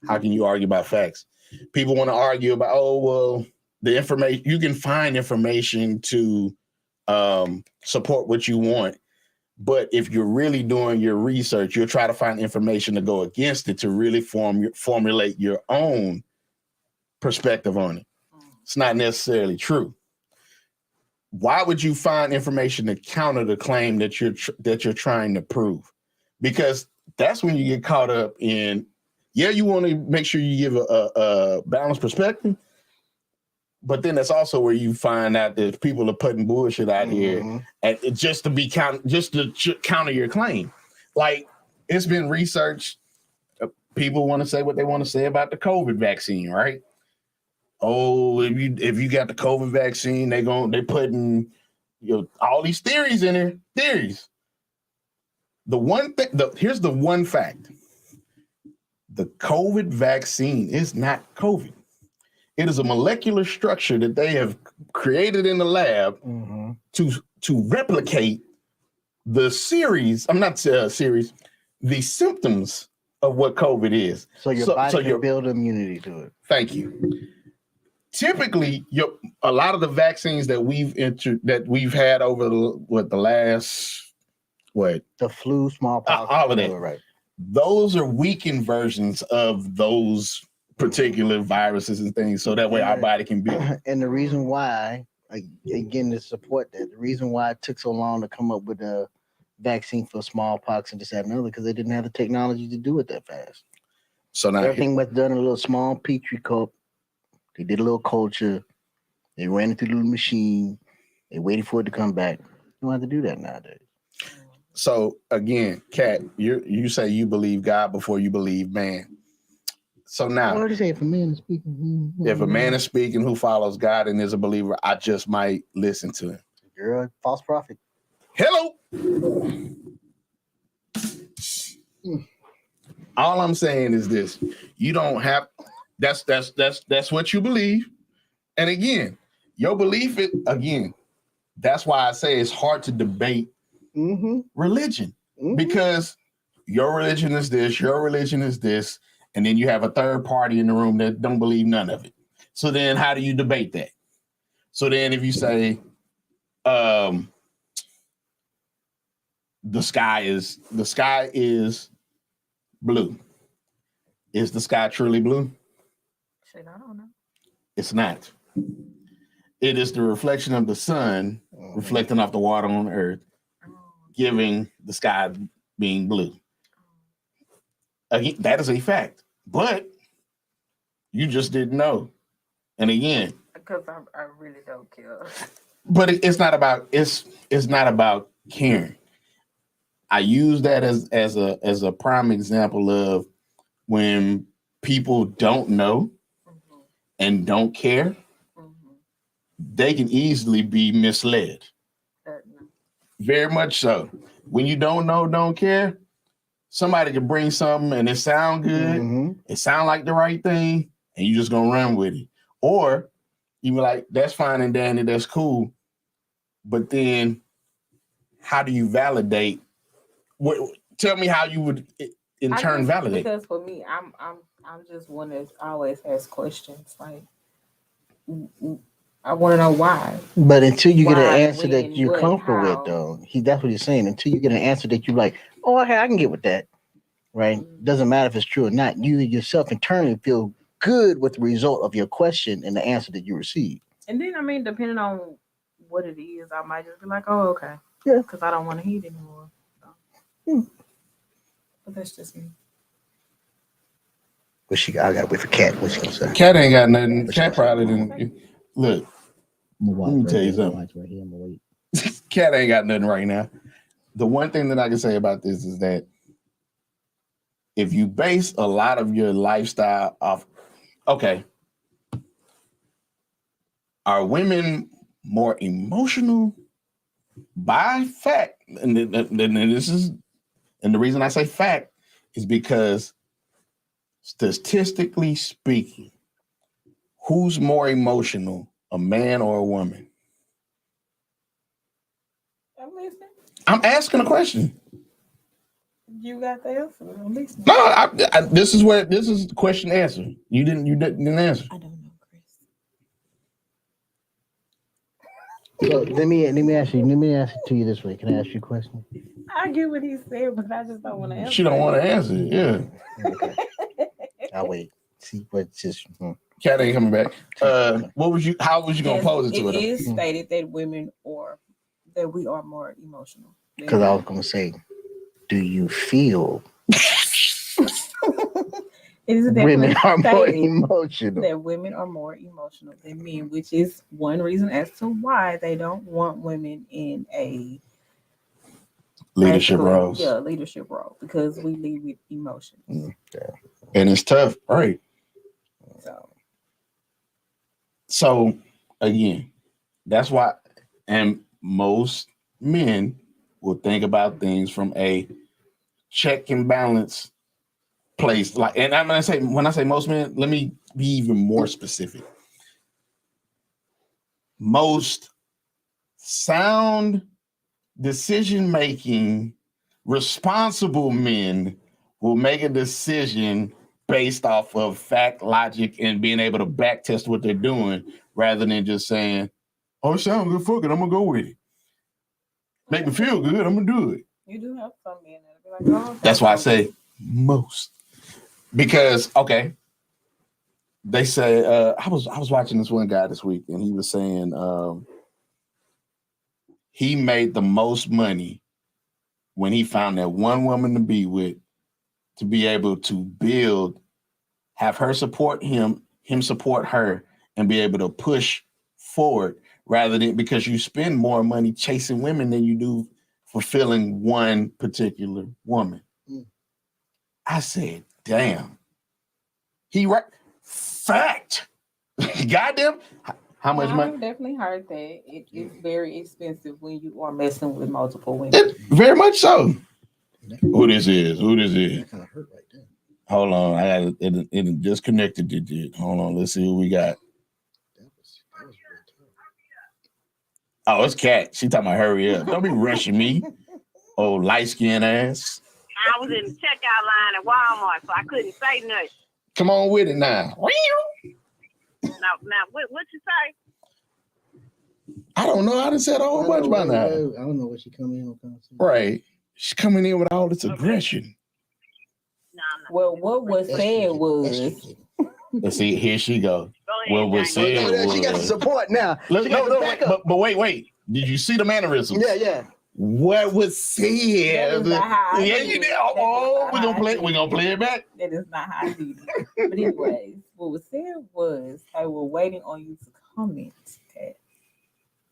how can you argue about facts? People want to argue about, oh, well, the information, you can find information to support what you want. But if you're really doing your research, you'll try to find information to go against it, to really formulate your own perspective on it. It's not necessarily true. Why would you find information to counter the claim that you're trying to prove? Because that's when you get caught up in, Yeah, you want to make sure you give a balanced perspective, but then that's also where you find out that people are putting bullshit out here, and just to counter your claim. Like, it's been researched. People want to say what they want to say about the COVID vaccine, right? Oh, if you got the COVID vaccine, they putting all these theories in there. Theories. The one thing, here's the one fact: the COVID vaccine is not COVID. It is a molecular structure that they have created in the lab to replicate the the symptoms of what COVID is. So your body can build immunity to it. Thank you. Typically, a lot of the vaccines that we've had over the last the flu, smallpox, all of that, right? Those are weakened versions of those particular viruses and things, so that way our body can build. And the reason why, again, to support that, the reason why it took so long to come up with a vaccine for smallpox and this, that, and another, because they didn't have the technology to do it that fast. So now everything was done in a little small petri cup. They did a little culture. They ran it through the little machine. They waited for it to come back. You don't have to do that nowadays. So again, Kat, you say you believe God before you believe man. So now, I already say if a man is speaking, if a man is speaking who follows God and is a believer, I just might listen to him. You're a false prophet. Hello. All I'm saying is this: you don't have. That's what you believe, and again, your belief. That's why I say it's hard to debate religion because your religion is this, your religion is this, and then you have a third party in the room that don't believe none of it. So then, how do you debate that? So then, if you say, the sky is blue, is the sky truly blue? Shit, I don't know. It's not. It is the reflection of the sun reflecting off the water on the earth, giving the sky being blue. Again, that is a fact, but you just didn't know. And again, because I really don't care. But it's not about caring. I use that as a prime example of when people don't know and don't care, they can easily be misled. Very much so. When you don't know, don't care, somebody can bring something and it sound good, it sound like the right thing, and you just gonna run with it. Or you be like, that's fine and dandy, that's cool. But then how do you validate? Tell me how you would in turn validate. Because for me, I'm just one that always has questions. Like, I want to know why. But until you get an answer that you're comfortable with, though, that's what he's saying. Until you get an answer that you're like, oh, hey, I can get with that, right? Doesn't matter if it's true or not. You yourself internally feel good with the result of your question and the answer that you receive. And then, I mean, depending on what it is, I might just be like, oh, okay. Yeah. Because I don't want to hear it anymore. So. But that's just me. I got to wait for Cat. What's she going to say? Cat ain't got nothing. Cat probably didn't. Look, let me tell you something. Right here, I'm gonna wait. Cat ain't got nothing right now. The one thing that I can say about this is that if you base a lot of your lifestyle off, okay, are women more emotional? By fact, and this is, and the reason I say fact is because statistically speaking, who's more emotional, a man or a woman? I'm listening. I'm asking a question. You got the answer. I'm listening. No, this is the question answer. You didn't answer. I don't know, Chris. So let me ask it to you this way. Can I ask you a question? I get what he said, but I just don't want to answer. She don't want to answer. Yeah. Okay. I'll wait. See what's just. Cat ain't coming back. How was you gonna pose it to her? It is stated that we are more emotional. Because I was gonna say, do you feel? It is women definitely are more stated emotional. that women are more emotional than men, which is one reason as to why they don't want women in a Leadership roles. Yeah, leadership role, because we lead with emotions. Yeah. And it's tough, right? So again, that's why, and most men will think about things from a check and balance place. Like, and I'm gonna say, when I say most men, let me be even more specific. Most sound decision-making, responsible men will make a decision based off of fact, logic, and being able to back test what they're doing, rather than just saying, "Oh, it sounds good, fuck it, I'm gonna go with it. Make me feel good, I'm gonna do it." You do have some men that'll be like, "Oh, that's why I say most, because they say I was watching this one guy this week, and he was saying he made the most money when he found that one woman to be with, to be able to build, have her support him support her, and be able to push forward, rather than, because you spend more money chasing women than you do fulfilling one particular woman. I said, damn. He right. Fact. Goddamn. How much money? I've definitely heard that it is very expensive when you are messing with multiple women. Very much so. Who this is? That kind of hurt right there. Hold on, I got it disconnected. It. Hold on, let's see who we got. That was real tough. Oh, it's Cat. She talking about hurry up. Don't be rushing me. Oh, light skin ass. I was in the checkout line at Walmart, so I couldn't say nothing. Come on with it now. Now, what you say? I don't know. I done said a whole bunch by now. I don't know what she come in on. Right. She's coming in with all this aggression. No, Well, what was said was. Let's see. Here she go. Go What was said was. She got the support now. But wait. Did you see the mannerisms? Yeah. What was said? Yeah, you did. Oh, we're gonna play it back. That is not how I did it. But anyways, what was said was, "I were waiting on you to comment."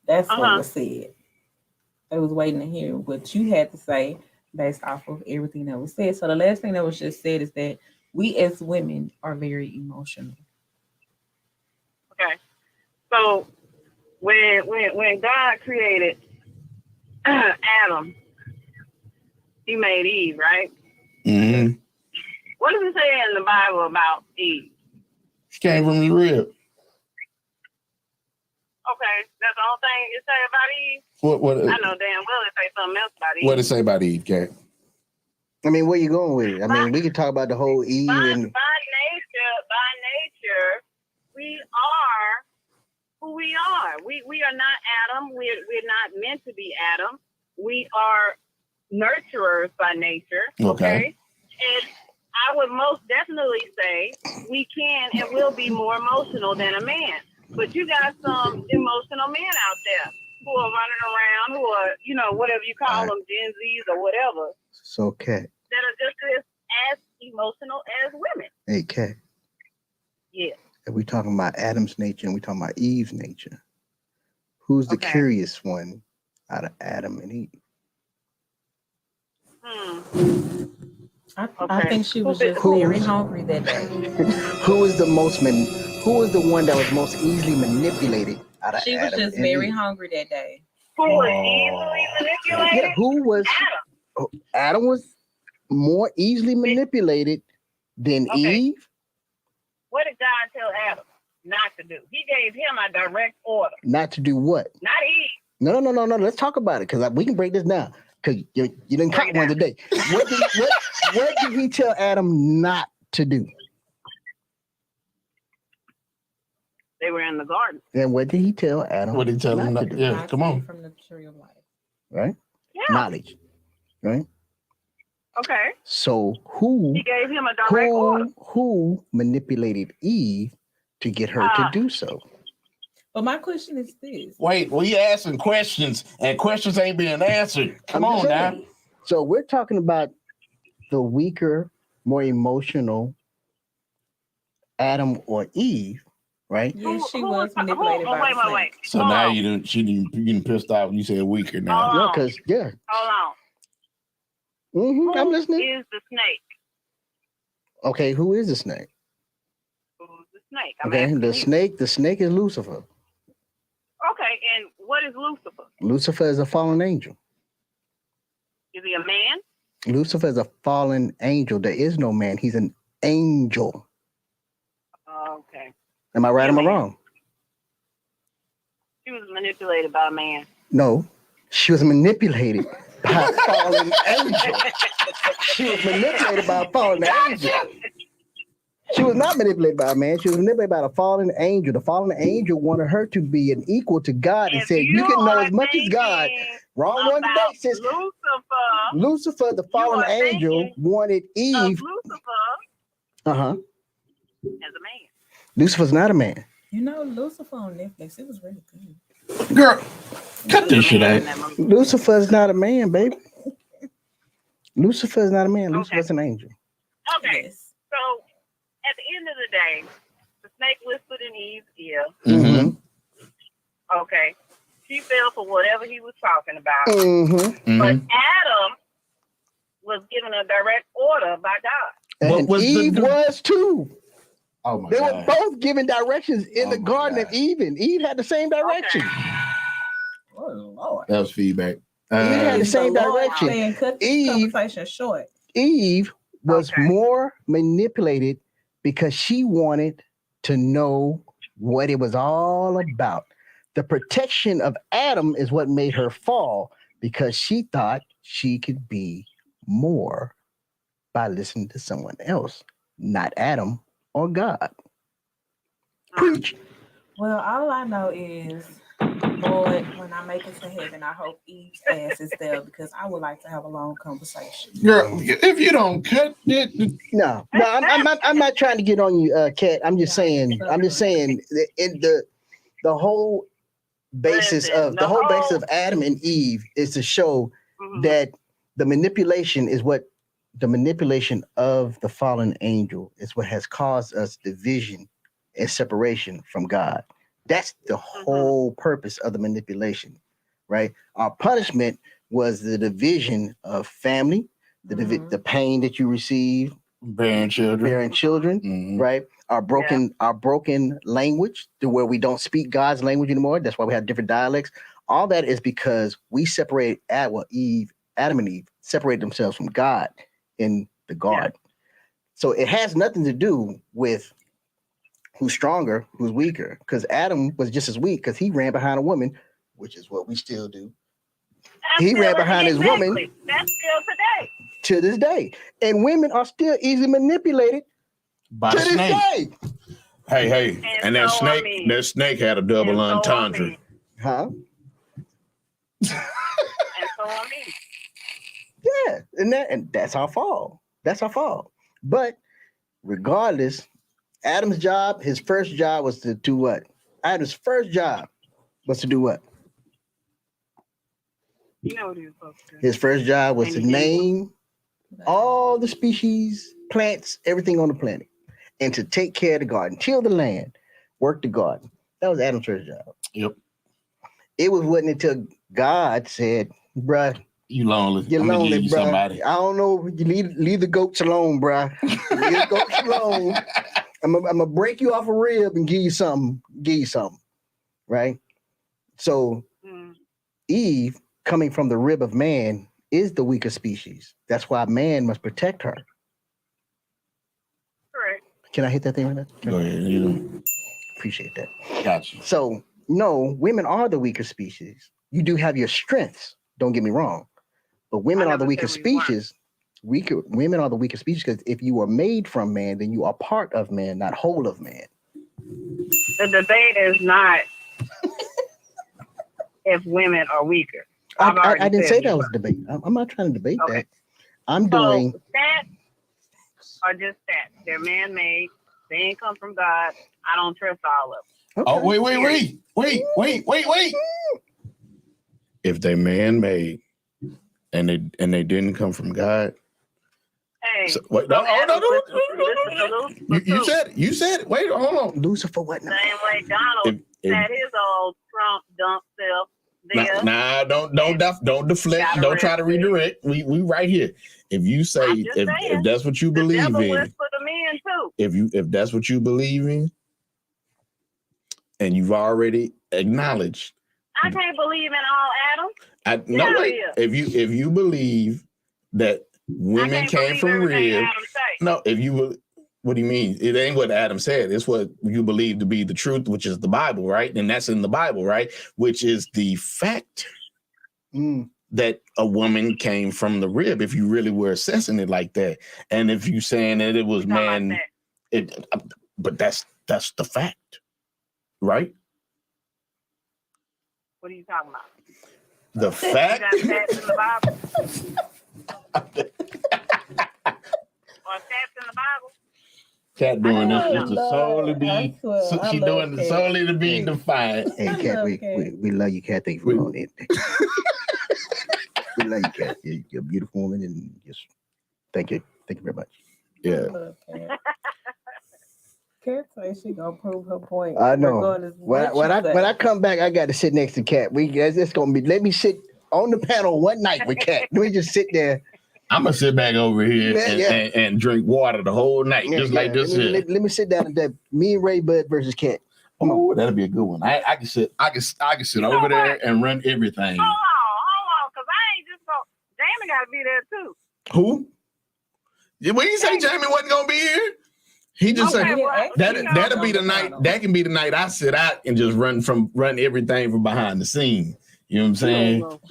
That's what was said. I was waiting to hear what you had to say based off of everything that was said. So the last thing that was just said is that we as women are very emotional. Okay. So when God created Adam, he made Eve, right? Mm-hmm. What does it say in the Bible about Eve? She came from the rib. Okay, that's the only thing it say about Eve. What? I know damn well it say something else about Eve. What did it say about Eve, Kat? I mean, where you going with it? I mean, we could talk about the whole Eve by and nature, we are who we are. We are not Adam. We're not meant to be Adam. We are nurturers by nature. Okay. And I would most definitely say we can and will be more emotional than a man. But you got some emotional men out there who are running around, who are, whatever you call them, Gen Zs or whatever. So, Kat. That are just as emotional as women. Hey, Kat. Yeah. If we talking about Adam's nature and we talking about Eve's nature, who's the curious one out of Adam and Eve? I think she was just very hungry that day. Who was the one that was most easily manipulated out of She Adam? was just very hungry that day. Who was easily manipulated? Yeah, who was Adam was more easily manipulated than Eve. What did God tell Adam not to do? He gave him a direct order. Not to do what? Not Eve. No. Let's talk about it, because we can break this down. Because you didn't caught one today. What did he tell Adam not to do? They were in the garden. And what did he tell Adam? What did he tell him not to do? Yeah, come on. From the tree of life. Right? Yeah. Knowledge. Right? Okay. So he gave him a direct order. Who manipulated Eve to get her to do so? But my question is this. Wait, we asking questions and questions ain't being answered. Come on now. So we're talking about the weaker, more emotional Adam or Eve, right? Yeah, she Who was manipulated by the wait. snake. So Hold now on. you getting pissed off when you said weaker now. Hold Yeah, on. because Hold on. I'm Who listening. is the snake? Okay, who is the snake? Who's the snake? I'm Okay, asking the you. snake is Lucifer. Okay, and what is Lucifer? Lucifer is a fallen angel. Is he a man? Lucifer is a fallen angel. There is no man. He's an angel. Okay. Am I right or am I man. wrong? She was manipulated by a man. No, she was manipulated by a fallen angel. She was manipulated by a fallen angel. She was not manipulated by a man. She was manipulated by a fallen angel. The fallen angel wanted her to be an equal to God and If said, you can know are as much as God. thinking Wrong one today, about sis. Lucifer, Lucifer, the fallen are angel, thinking wanted Eve. of Lucifer Uh-huh. as a man. Lucifer's not a man. You know, Lucifer on Netflix, it was really good. Girl, cut He this was a shit man in out. that movie. Lucifer's not a man, baby. Lucifer's not a man. Lucifer's an angel. Okay, Yes. so at the end of the day, the snake whispered in Eve's ear. Mm-hmm. Okay, she fell for whatever he was talking about. Mm-hmm. But Adam was given a direct order by God. And Eve was too. Oh my They God. were both given directions in the Garden of Eden. Eve had the same direction. Oh Lord. That was feedback. Eve had the same direction. Saying, cut this conversation short. Eve was more manipulated because she wanted to know what it was all about. The protection of Adam is what made her fall because she thought she could be more by listening to someone else, not Adam or God. Preach. Well, all I know is, Lord, when I make it to heaven, I hope Eve's ass is there because I would like to have a long conversation. Girl, if you don't cut it, no, I'm not trying to get on you, Kat. I'm just saying, in the whole basis of Adam and Eve is to show that the manipulation of the fallen angel is what has caused us division and separation from God. That's the whole purpose of the manipulation, right? Our punishment was the division of family, the pain that you receive, bearing children, right? Our broken language to where we don't speak God's language anymore. That's why we have different dialects. All that is because we separated Adam and Eve separated themselves from God in the garden. So it has nothing to do with who's stronger, who's weaker, because Adam was just as weak because he ran behind a woman, which is what we still do. He ran behind his woman. That's still today. To this day. And women are still easily manipulated by to this day. Hey. And that snake had a double entendre. Huh? And so on me. Yeah, and that's our fall. That's our fall. But regardless, Adam's job, his first job was to do what? Adam's first job was to do what? You know what he was supposed to do. His first job was to name all the species, plants, everything on the planet, and to take care of the garden, till the land, work the garden. That was Adam's first job. Yep. It wasn't until God said, bruh, you're lonely, bruh. Somebody. I don't know. You leave the goats alone, bruh. Leave the goats alone. I'm gonna break you off a rib and give you something. Right? So Eve, coming from the rib of man, is the weaker species. That's why man must protect her. Correct. Can I hit that thing right now? Go ahead. Appreciate that. Gotcha. So, no, women are the weaker species. You do have your strengths, don't get me wrong. But women are the weaker species. Women are the weaker species because if you are made from man, then you are part of man, not whole of man. The debate is not if women are weaker. I didn't say that was a debate. I'm not trying to debate that. I'm doing stats are just stats. They're man-made. They ain't come from God. I don't trust all of them. Okay. Oh, wait. If they man-made and they didn't come from God, saying. So, wait, no. You said it. Wait, hold on. Lucifer, what now? Same way Donald had his old Trump dump self there. Nah, don't deflect. Don't try to redirect. We right here. If you say if that's what you believe in, the devil whispered them in too. If that's what you believe in, and you've already acknowledged, I can't believe in all Adam. If you believe that women came from rib, no. If you will, what do you mean? It ain't what Adam said. It's what you believe to be the truth, which is the Bible, right? And that's in the Bible, right? Which is the fact that a woman came from the rib. If you really were assessing it like that, and if you saying that it was man, but that's the fact, right? What are you talking about? The fact. You got facts in the Bible. Or facts in the Bible. Cat doing this just to solely be. She doing it solely to be defiant. Hey, Cat, we love you, Cat. Thank you for all that. We love you, Cat. You're a beautiful woman, and just thank you very much. Yeah. Cat says she gonna prove her point. I know. When I come back, I got to sit next to Cat. It's gonna be. Let me sit on the panel one night with Cat. Let me just sit there. I'm gonna sit back over here and drink water the whole night, like this. Let me sit down at that. Me and Ray Bud versus Cat. Oh, that'll be a good one. I can sit over there and run everything. Hold on, because I ain't just going. Jamie got to be there too. Who? When you say Jamie wasn't gonna be here, he just said that'll be the night. That can be the night I sit out and just run everything from behind the scene. You know what I'm saying? What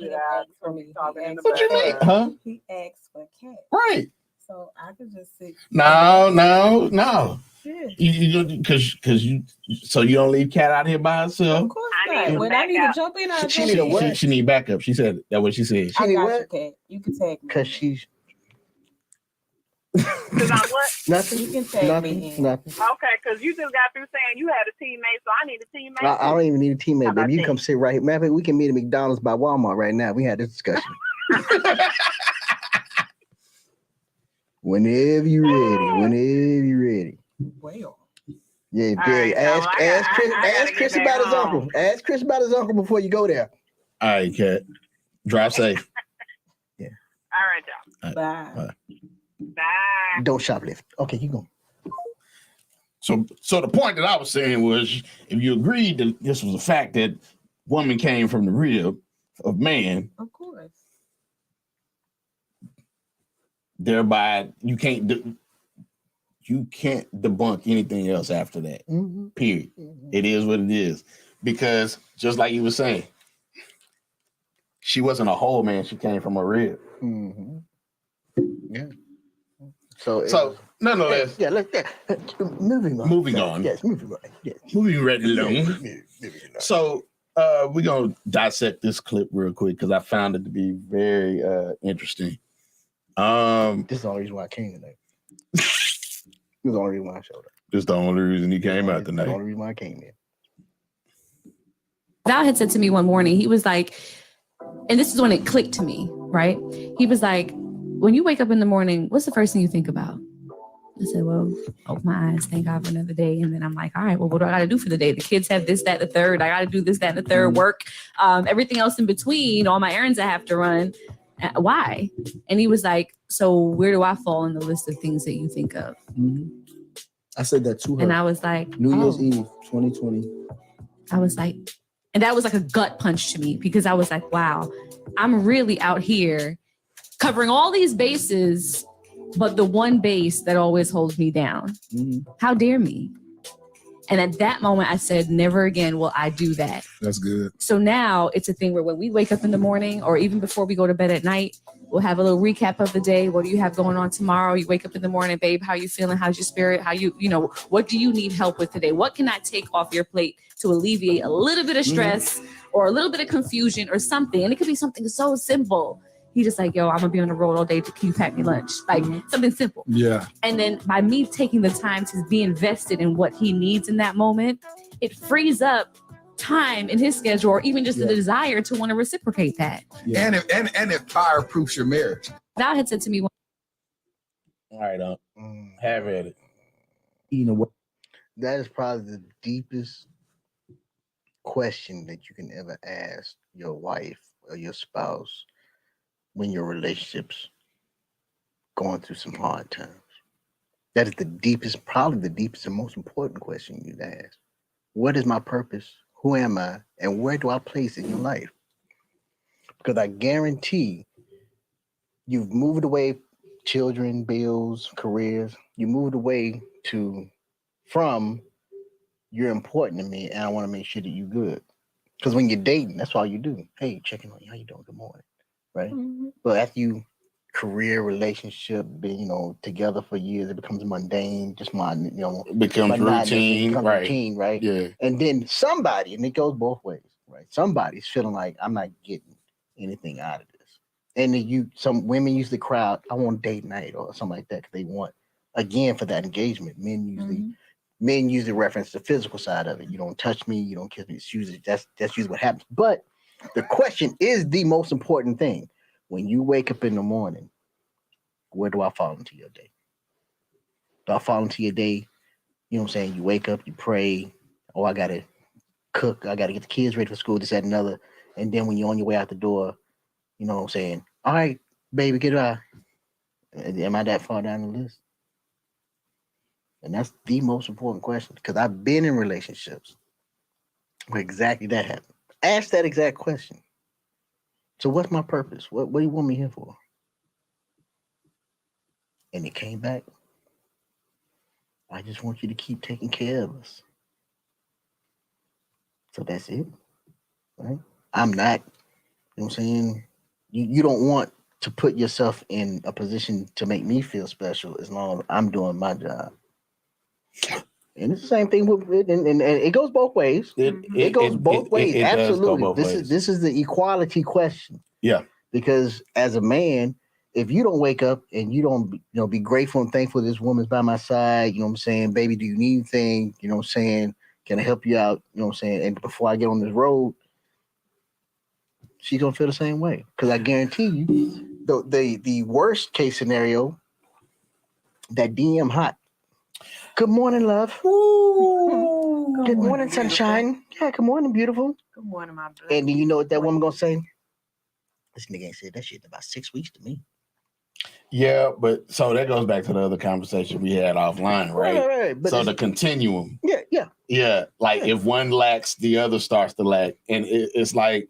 you mean? Huh? He asked for Cat. Right. So I could just sit. No. Yeah. Because you don't leave Cat out here by herself. Of course not. When I need to jump in, I'll she need a what? She need backup. She said that's what she said. I got you, Cat. You can tag me. Because she's. Because I'm what? Nothing. You can tag me in. Nothing. Okay, because you just got through saying you had a teammate, so I need a teammate. I don't even need a teammate, baby. You come sit right here. Matter of fact, we can meet at McDonald's by Walmart right now. We had this discussion. Whenever you're ready. Well. Yeah, right, ask Chris about his uncle. Ask Chris about his uncle before you go there. All right, Cat. Drive safe. Yeah. All right, y'all. Bye. Bye. Don't shoplift. Okay, you go. So the point that I was saying was, if you agreed that this was a fact that woman came from the rib of man, Of course. thereby you can't debunk anything else after that. Mm-hmm. Period. Mm-hmm. It is what it is, because just like you were saying, she wasn't a whole man. She came from a rib. Mm-hmm. Yeah. So nonetheless, moving on. Yes, moving on. Yes. Moving right along. So we're gonna dissect this clip real quick because I found it to be very interesting. This is the only reason why I came tonight. This is the only reason why I showed up. This is the only reason he came out tonight. The only reason why I came in. Val had said to me one morning, he was like, and this is when it clicked to me, right? He was like, when you wake up in the morning, what's the first thing you think about? I said, well, open my eyes, thank God for another day. And then I'm like, all right, well, what do I got to do for the day? The kids have this, that, the third. I got to do this, that, and the third, work. Everything else in between, all my errands I have to run. Why? And he was like, so where do I fall in the list of things that you think of? Mm-hmm. I said that to her. And I was like, New Year's Eve 2020. I was like, and that was like a gut punch to me, because I was like, wow, I'm really out here covering all these bases, but the one base that always holds me down. Mm-hmm. How dare me? And at that moment, I said, never again will I do that. That's good. So now it's a thing where when we wake up in the morning, or even before we go to bed at night, we'll have a little recap of the day. What do you have going on tomorrow? You wake up in the morning, babe, how you feeling? How's your spirit? What do you need help with today? What can I take off your plate to alleviate a little bit of stress or a little bit of confusion or something? And it could be something so simple. He just like, yo, I'm gonna be on the road all day. Can you pack me lunch? Like something simple. Yeah. And then by me taking the time to be invested in what he needs in that moment, it frees up time in his schedule, or even just the desire to want to reciprocate that. Yeah. And it fireproofs your marriage. Val had said to me, All right, have at it. You know what? That is probably the deepest question that you can ever ask your wife or your spouse when your relationship's going through some hard times. That is the deepest, probably the deepest and most important question you'd ask. What is my purpose? Who am I? And where do I place in your life? Because I guarantee you've moved away, children, bills, careers, you moved away from you're important to me and I want to make sure that you're good. Because when you're dating, that's all you do. Hey, checking on you. How you doing? Good morning. Right? Mm-hmm. But after you career, relationship, being, together for years, it becomes mundane, just It becomes monotonous, routine, it becomes right? routine, right? Yeah. And then somebody, and it goes both ways, right? Somebody's feeling like I'm not getting anything out of this. And then some women usually crowd, I want date night or something like that because they want, again, for that engagement. Men usually reference the physical side of it. You don't touch me, you don't kiss me. It's usually that's usually what happens. But the question is the most important thing. When you wake up in the morning, where do I fall into your day? Do I fall into your day? You know what I'm saying? You wake up, you pray. Oh, I gotta cook. I gotta get the kids ready for school. This, that, and another. And then when you're on your way out the door, you know what I'm saying? All right, baby, get out. Am I that far down the list? And that's the most important question because I've been in relationships where exactly that happened. Ask that exact question. So what's my purpose? What do you want me here for? And it came back. I just want you to keep taking care of us. So that's it. Right? I'm not, you know what I'm saying? You don't want to put yourself in a position to make me feel special as long as I'm doing my job. And it's the same thing with it, and it goes both ways. It goes both ways. Absolutely. This is the equality question. Yeah. Because as a man, if you don't wake up and you don't be grateful and thankful this woman's by my side, you know what I'm saying? Baby, do you need anything? You know what I'm saying? Can I help you out? You know what I'm saying? And before I get on this road, she's gonna feel the same way. Because I guarantee you, the worst case scenario, that DM hot. Good morning, love. Ooh, Good morning, sunshine. Yeah, good morning, beautiful. Good morning, my blood. And then you know what that woman gonna say? This nigga ain't said that shit in about 6 weeks to me. Yeah, but so that goes back to the other conversation we had offline, right? Right. But so the continuum. Yeah. Like if one lacks, the other starts to lack, and it's like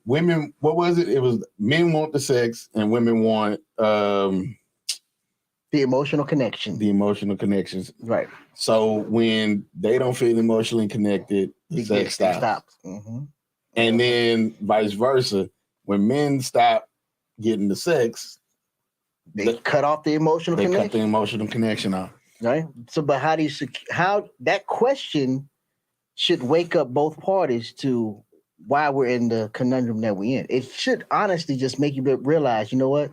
women. What was it? It was men want the sex, and women want the emotional connection. The emotional connections. Right. So when they don't feel emotionally connected, the sex stops. Mm-hmm. And then vice versa, when men stop getting the sex, they cut off the emotional connection. Cut the emotional connection off. Right. So, but how that question should wake up both parties to why we're in the conundrum that we're in. It should honestly just make you realize, you know what?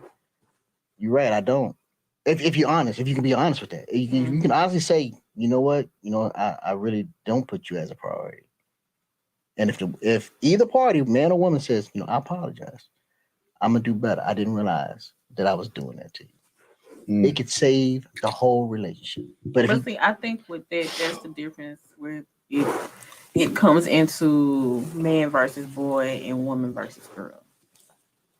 You're right. I don't. If you're honest, if you can be honest with that, you can honestly say, you know what? I really don't put you as a priority. And if either party, man or woman, says, I apologize, I'm gonna do better. I didn't realize that I was doing that to you. It could save the whole relationship. But see, I think with that's the difference where it comes into man versus boy and woman versus girl.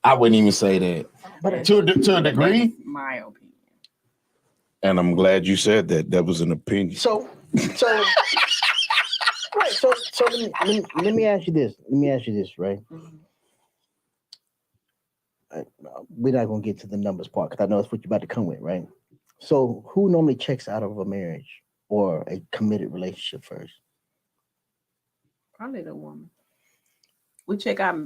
I wouldn't even say that. But to a degree, that's my opinion. And I'm glad you said that. That was an opinion. So right. So let me ask you this. Right? Mm-hmm. We're not going to get to the numbers part because I know that's what you're about to come with, right? So who normally checks out of a marriage or a committed relationship first? Probably the woman. We check out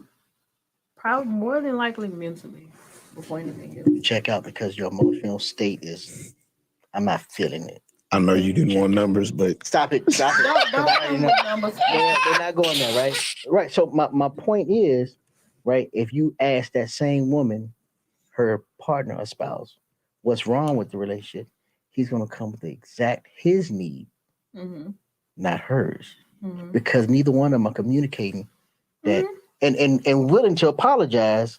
probably more than likely mentally before anything else. You check out because your emotional state is, I'm not feeling it. I know you didn't want numbers, but stop it. Don't numbers. They're not going there, right? Right. So my point is, right, if you ask that same woman, her partner or spouse, what's wrong with the relationship, he's going to come with his need, not hers, because neither one of them are communicating that and willing to apologize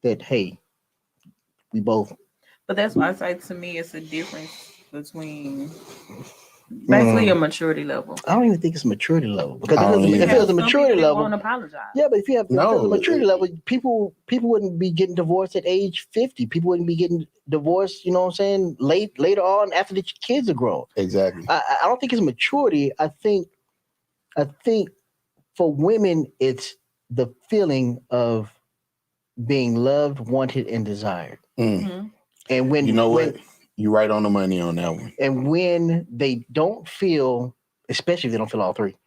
that, hey, we both But that's why I say to me, it's a difference between basically a maturity level. I don't even think it's a maturity level because I don't if either. it was a Some maturity people that level, won't apologize. yeah, but if it was a maturity it- level, people wouldn't be getting divorced at age 50. People wouldn't be getting divorced, you know what I'm saying, later on after the kids are grown. Exactly. I don't think it's maturity. I think for women, it's the feeling of being loved, wanted, and desired. Mhm. And when You know what? You're right on the money on that one. and when they don't feel, especially if they don't feel all three,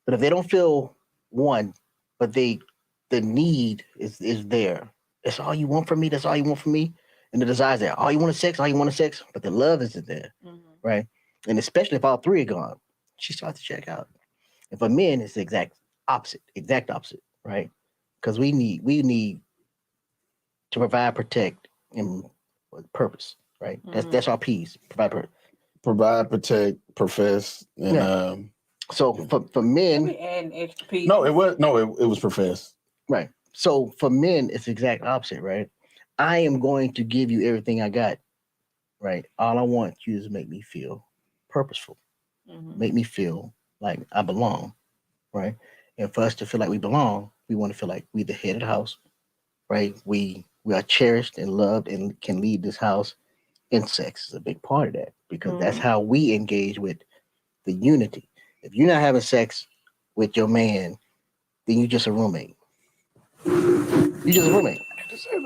but if they don't feel one, but the need is there. That's all you want from me. That's all you want from me. And the desire's there. All you want is sex. All you want is sex. But the love isn't there, right? And especially if all three are gone, she starts to check out. And for men, it's the exact opposite, right? Because we need to provide, protect, and purpose, right? That's our P's. Provide, protect, profess, and so for men, and extra pieces. it was profess. Right. So for men, it's the exact opposite, right? I am going to give you everything I got, right? All I want you is make me feel purposeful, make me feel like I belong, right? And for us to feel like we belong, we want to feel like we're the head of the house, right? We are cherished and loved and can lead this house. And sex is a big part of that because that's how we engage with the unity. If you're not having sex with your man, then you're just a roommate. You're just a roommate.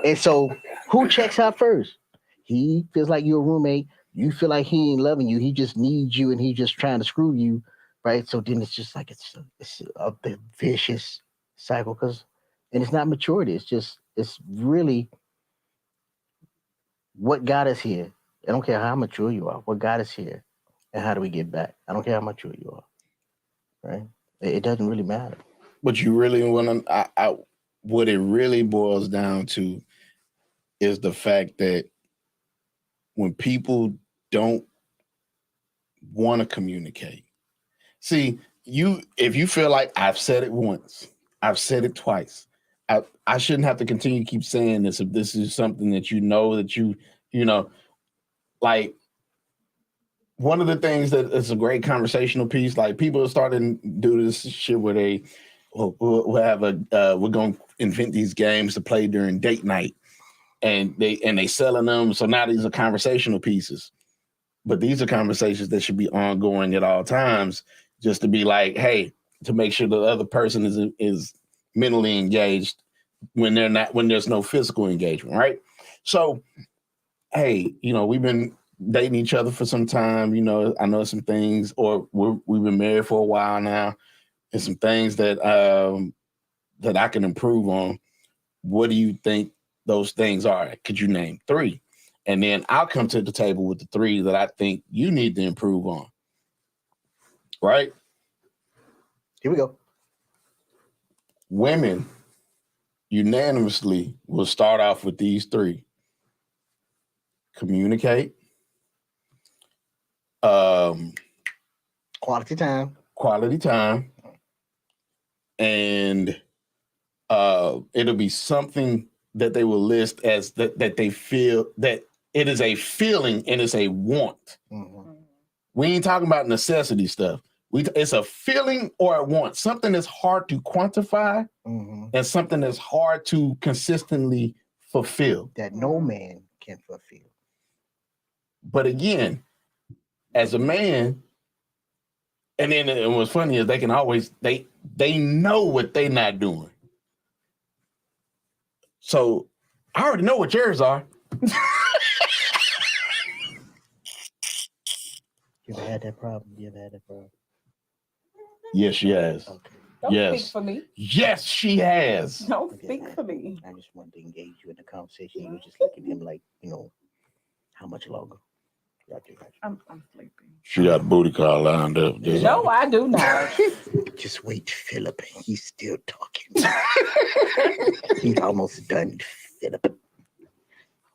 And so who checks out first? He feels like you're a roommate. You feel like he ain't loving you. He just needs you and he's just trying to screw you. Right. So then it's just like it's a vicious cycle and it's not maturity. It's really what got us here. I don't care how mature you are. What got us here and how do we get back? I don't care how mature you are. Right. It doesn't really matter. But you really want to, what it really boils down to is the fact that when people don't want to communicate, see, if you feel like I've said it once, I've said it twice, I shouldn't have to continue to keep saying this if this is something that you know that you know, like one of the things that is a great conversational piece, like people are starting to do this shit where they we'll have we're going to invent these games to play during date night. And they selling them. So now these are conversational pieces, but these are conversations that should be ongoing at all times, just to be like, hey, to make sure the other person is mentally engaged when there's no physical engagement, right? So, hey, we've been dating each other for some time. I know some things, or we've been married for a while now, and some things that that I can improve on. What do you think those things are? Could you name 3? And then I'll come to the table with the 3 that I think you need to improve on. Right? Here we go. Women unanimously will start off with these 3. Communicate. Quality time. And it'll be something that they will list as that they feel that it is a feeling and it's a want. We ain't talking about necessity stuff. It's a feeling or a want, something that's hard to quantify and something that's hard to consistently fulfill. That no man can fulfill. But again, as a man, and what's funny is they can always they know what they're not doing. So I already know what yours are. You ever had that problem? Yes, she has. Okay. Don't speak for me. Yes, she has. Don't speak for me. I just wanted to engage you in the conversation. You were just looking at him like, how much longer? Gotcha. I'm sleeping. She got a booty call lined up. No, I do not. Just wait, Philip. He's still talking. He's almost done, Philip.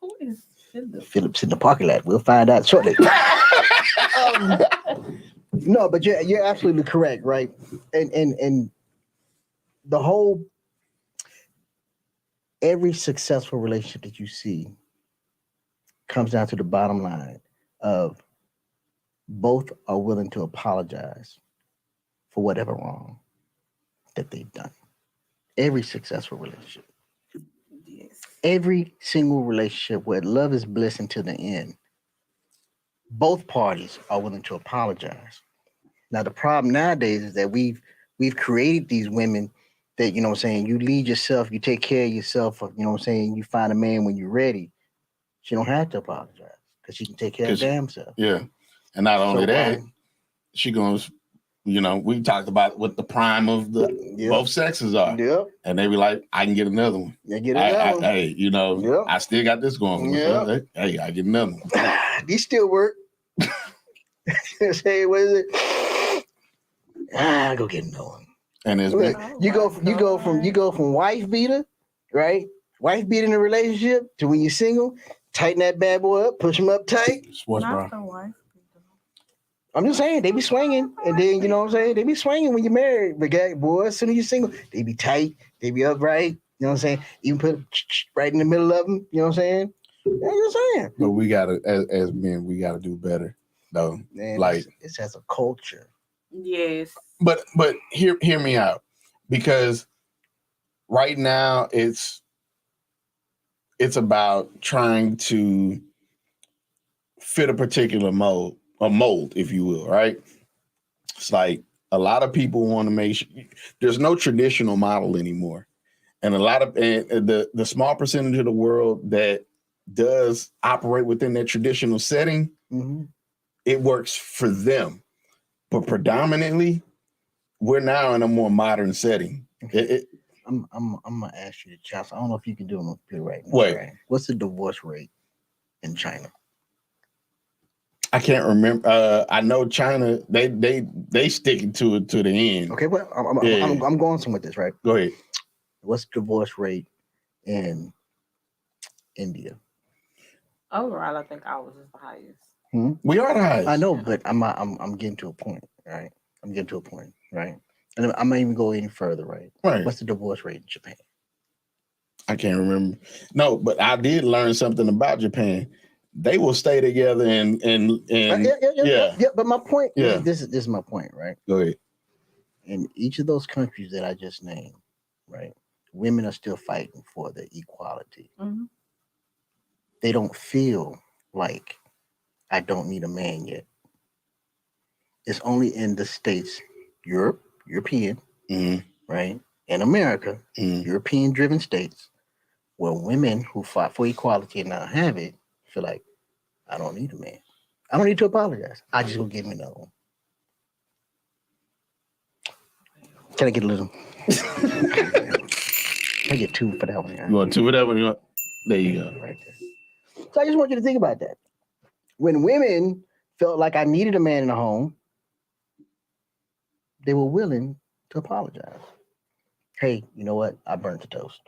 Who is Philip? Philip's in the parking lot. We'll find out shortly. No, but you're absolutely correct, right? And the whole every successful relationship that you see comes down to the bottom line of both are willing to apologize for whatever wrong that they've done. Every successful relationship, Yes. every single relationship where love is bliss until the end, both parties are willing to apologize. Now, the problem nowadays is that we've created these women that, you know what I'm saying, you lead yourself, you take care of yourself, you know what I'm saying, you find a man when you're ready. She don't have to apologize because she can take care of her damn self. Yeah. And not only So that, why- she goes, you know, we talked about what the prime of the both sexes are. Yep. And they be like, I can get another one. Yeah, get another one. Hey, you know, Yep. I still got this going for myself. Yep. Hey, I get another one. These still work. Say, what is it? Go get another one. And it's Look, been, you go from wife beater, right? Wife beater in a relationship to when you're single, tighten that bad boy up, push him up tight. sports bra. Not the wife. I'm just saying, they be swinging, and then, you know what I'm saying, they be swinging when you're married. But boy, as soon as you're single, they be tight, they be upright. You know what I'm saying? Even put right in the middle of them. You know what I'm saying? You know what I'm saying? But we gotta, as men, we gotta do better, though. Man, Like, it's as a culture. Yes. but hear me out, because right now it's about trying to fit a particular mold, if you will, right? It's like a lot of people want to make sure there's no traditional model anymore, and a lot of the small percentage of the world that does operate within that traditional setting, it works for them. But predominantly, we're now in a more modern setting. I'm gonna ask you the chance. I don't know if you can do it on the computer right now. Wait. Right? What's the divorce rate in China? I can't remember. I know China, they sticking to it to the end. Okay, well, I'm going somewhere with this, right? Go ahead. What's the divorce rate in India? Overall, I think ours is the highest. We are the highest. I know, but I'm getting to a point, right? I'm getting to a point, right? And I'm not even go any further, right? Right. What's the divorce rate in Japan? I can't remember. No, but I did learn something about Japan. They will stay together and yeah. But my point, Yeah. this is my point, right? Go ahead. In each of those countries that I just named, right, women are still fighting for the equality. Mm-hmm. They don't feel like I don't need a man yet. It's only in the States, European, right, and America, European-driven states, where women who fought for equality and now have it feel like, I don't need a man. I don't need to apologize. I just go get me another one. Can I get a little? I get two for that one. You want two for that one? You want? There you go. Right there. So I just want you to think about that. When women felt like I needed a man in the home, they were willing to apologize. Hey, you know what? I burnt the toast.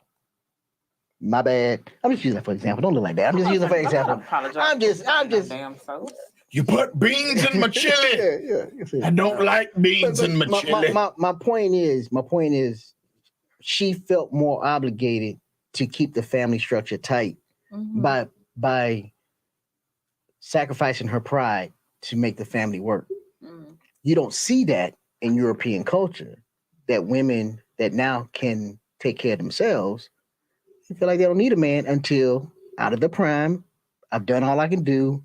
My bad. I'm just using that for example. Don't look like that. I'm just using it for example. I'm just. Damn so. You put beans in my chili. Yeah. I don't like beans in my chili. My point is, she felt more obligated to keep the family structure tight by sacrificing her pride to make the family work. You don't see that in European culture, that women that now can take care of themselves, they feel like they don't need a man until out of the prime. I've done all I can do.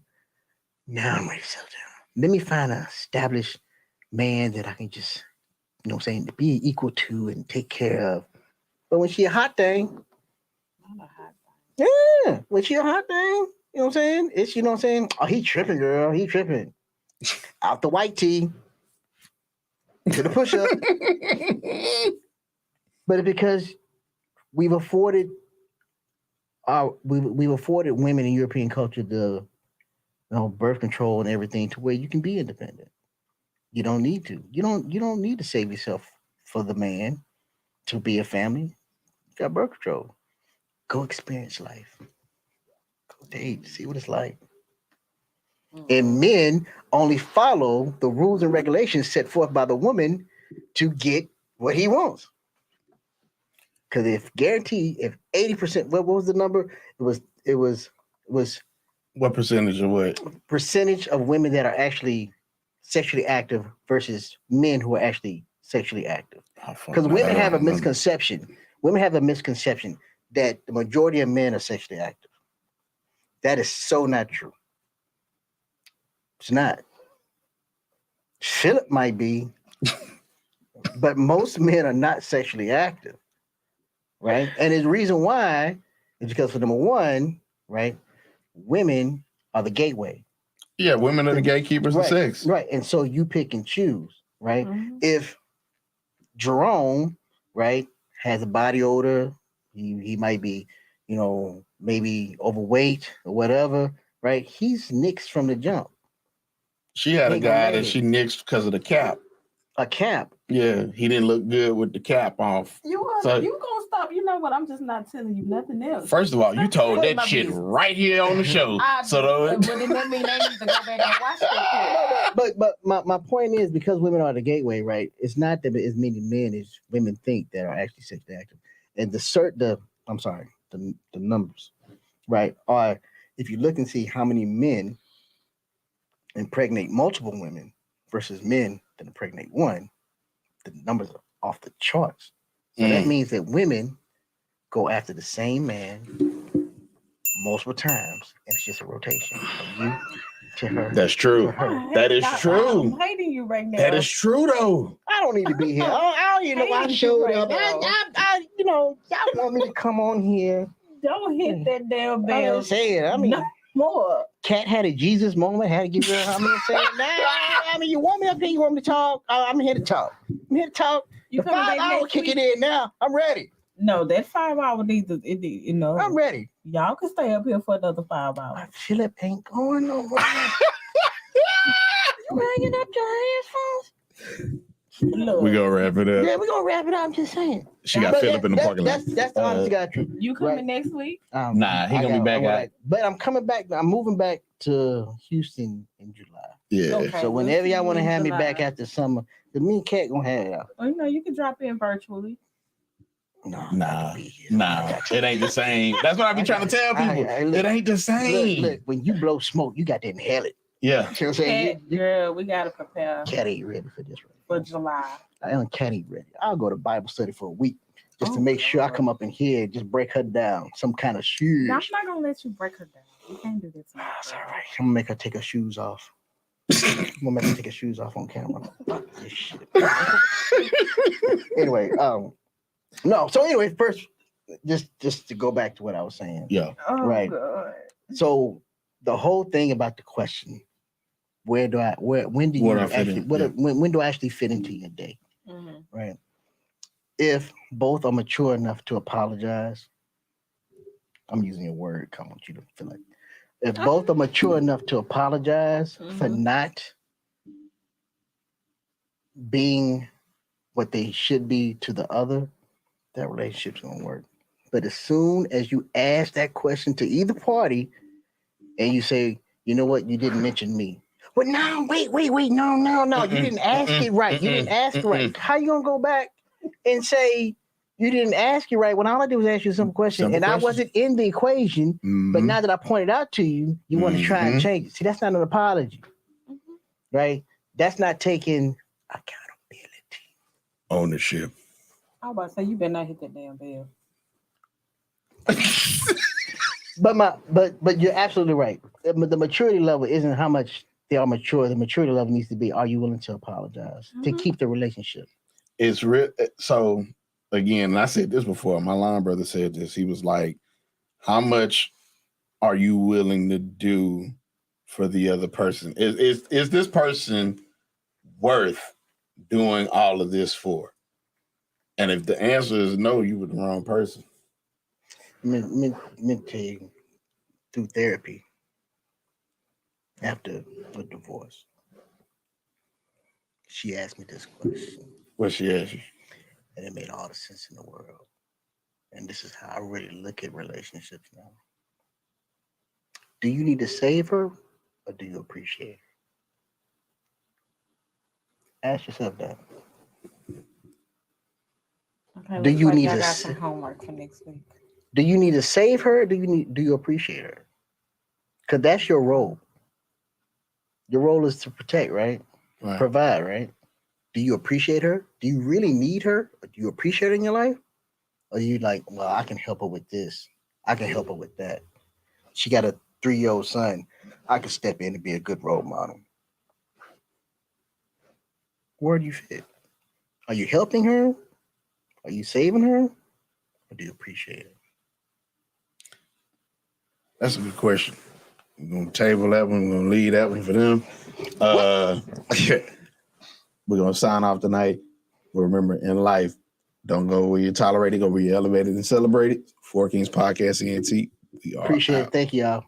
Now I'm ready to settle down. Let me find an established man that I can just, you know what I'm saying, to be equal to and take care of. But when she a hot thing, when she a hot thing, you know what I'm saying? It's, you know what I'm saying? Oh, he tripping, girl. He tripping. Out the white tee to the push-up. But it's because we've afforded women in European culture the birth control and everything to where you can be independent. You don't need to. You don't need to save yourself for the man to be a family. You got birth control. Go experience life. Go date. See what it's like. And men only follow the rules and regulations set forth by the woman to get what he wants. Because if 80%, what was the number? It was What percentage of what? Percentage of women that are actually sexually active versus men who are actually sexually active. Because women have a misconception. Women have a misconception that the majority of men are sexually active. That is so not true. It's not. Philip might be, but most men are not sexually active, right? And the reason why is because, for number one, right, women are the gateway. Yeah, women are the gatekeepers of sex. Right. And so you pick and choose, right? Mm-hmm. If Jerome, right, has a body odor, he might be, maybe overweight or whatever, right? He's nixed from the jump. She had a guy that she nixed because of the cap. A cap? Yeah, he didn't look good with the cap off. You gonna stop? You know what? I'm just not telling you nothing else. First of all, you told that shit right here on the show. But then that mean they need to go back and watch that. But my point is, because women are the gateway, right? It's not that as many men as women think that are actually sexually active, and the numbers, right? Are, if you look and see how many men impregnate multiple women versus men that impregnate one, the numbers are off the charts. So that means that women go after the same man multiple times, and it's just a rotation from you to her. That's true. That is true. I'm hating you right now. That is true, though. I don't need to be here. I don't even know why I showed up. Y'all want me to come on here. Don't hit that damn bell. I'm saying, no more. Cat had a Jesus moment. Had to give her. You want me up here? You want me to talk? I'm here to talk. You the 5 hour kicking in now. I'm ready. No, that 5 hour needs to, I'm ready. Y'all can stay up here for another 5 hours. Philip ain't going nowhere. You hanging up your headphones? Look, we gonna wrap it up. Yeah, we gonna wrap it up. I'm just saying. She got Philip in the parking lot. That's the honest God truth. You coming next week? Nah, he gonna be back out. But I'm coming back. I'm moving back to Houston in July. Yeah. Okay, So whenever y'all want to have me back after summer, me and Kat gonna have y'all. Oh, you can drop in virtually. Nah. It ain't the same. That's what I be trying to tell people. It ain't the same. Look, when you blow smoke, you got to inhale it. Yeah. You know what I'm saying? Girl, we gotta prepare. Cat ain't ready for this. For July. Cat ain't ready. I'll go to Bible study for a week just to make sure I come up in here and just break her down. Some kind of shoes. I'm not gonna let you break her down. You can't do this. That's all right. I'm gonna make her take her shoes off. I'm gonna make her take her shoes off on camera. Fuck this shit. Anyway, no. So anyway, first, just to go back to what I was saying. Yeah. Right. God. So the whole thing about the question, when do I actually fit into your day? Mm-hmm. Right. If both are mature enough to apologize, I'm using a word. I want you to feel like if both are mature enough to apologize for not being what they should be to the other, that relationship's gonna work. But as soon as you ask that question to either party and you say, you know what, you didn't mention me. Well, no, wait, no. You didn't ask it right. You didn't ask it right. How you gonna go back and say you didn't ask it right when all I did was ask you some question and I wasn't in the equation, but now that I pointed out to you, you want to try and change it. See, that's not an apology, right? That's not taking accountability. Ownership. I was about to say, you better not hit that damn bell. But you're absolutely right. The maturity level isn't how much they are mature. The maturity level needs to be, are you willing to apologize to keep the relationship? It's real. So again, and I said this before, my line brother said this. He was like, how much are you willing to do for the other person? Is this person worth doing all of this for? And if the answer is no, you were the wrong person. Let me tell you, through therapy, after a divorce, she asked me this question. What she asked you? And it made all the sense in the world. And this is how I really look at relationships now. Do you need to save her or do you appreciate her? Ask yourself that. Okay, do you need I to got some homework for next week? Do you need to save her or do you appreciate her? Because that's your role. Your role is to protect, right? Right. Provide, right? Do you appreciate her? Do you really need her? Or do you appreciate her in your life? Or are you like, well, I can help her with this. I can help her with that. She got a 3-year-old son. I can step in and be a good role model. Where do you fit? Are you helping her? Are you saving her? Or do you appreciate her? That's a good question. We're gonna table that one. We're gonna leave that one for them. We're gonna sign off tonight. But remember, in life, don't go where you're tolerated, go where you're elevated and celebrated. Four Kings Podcast, ENT. We are Appreciate out. it. Thank you, y'all.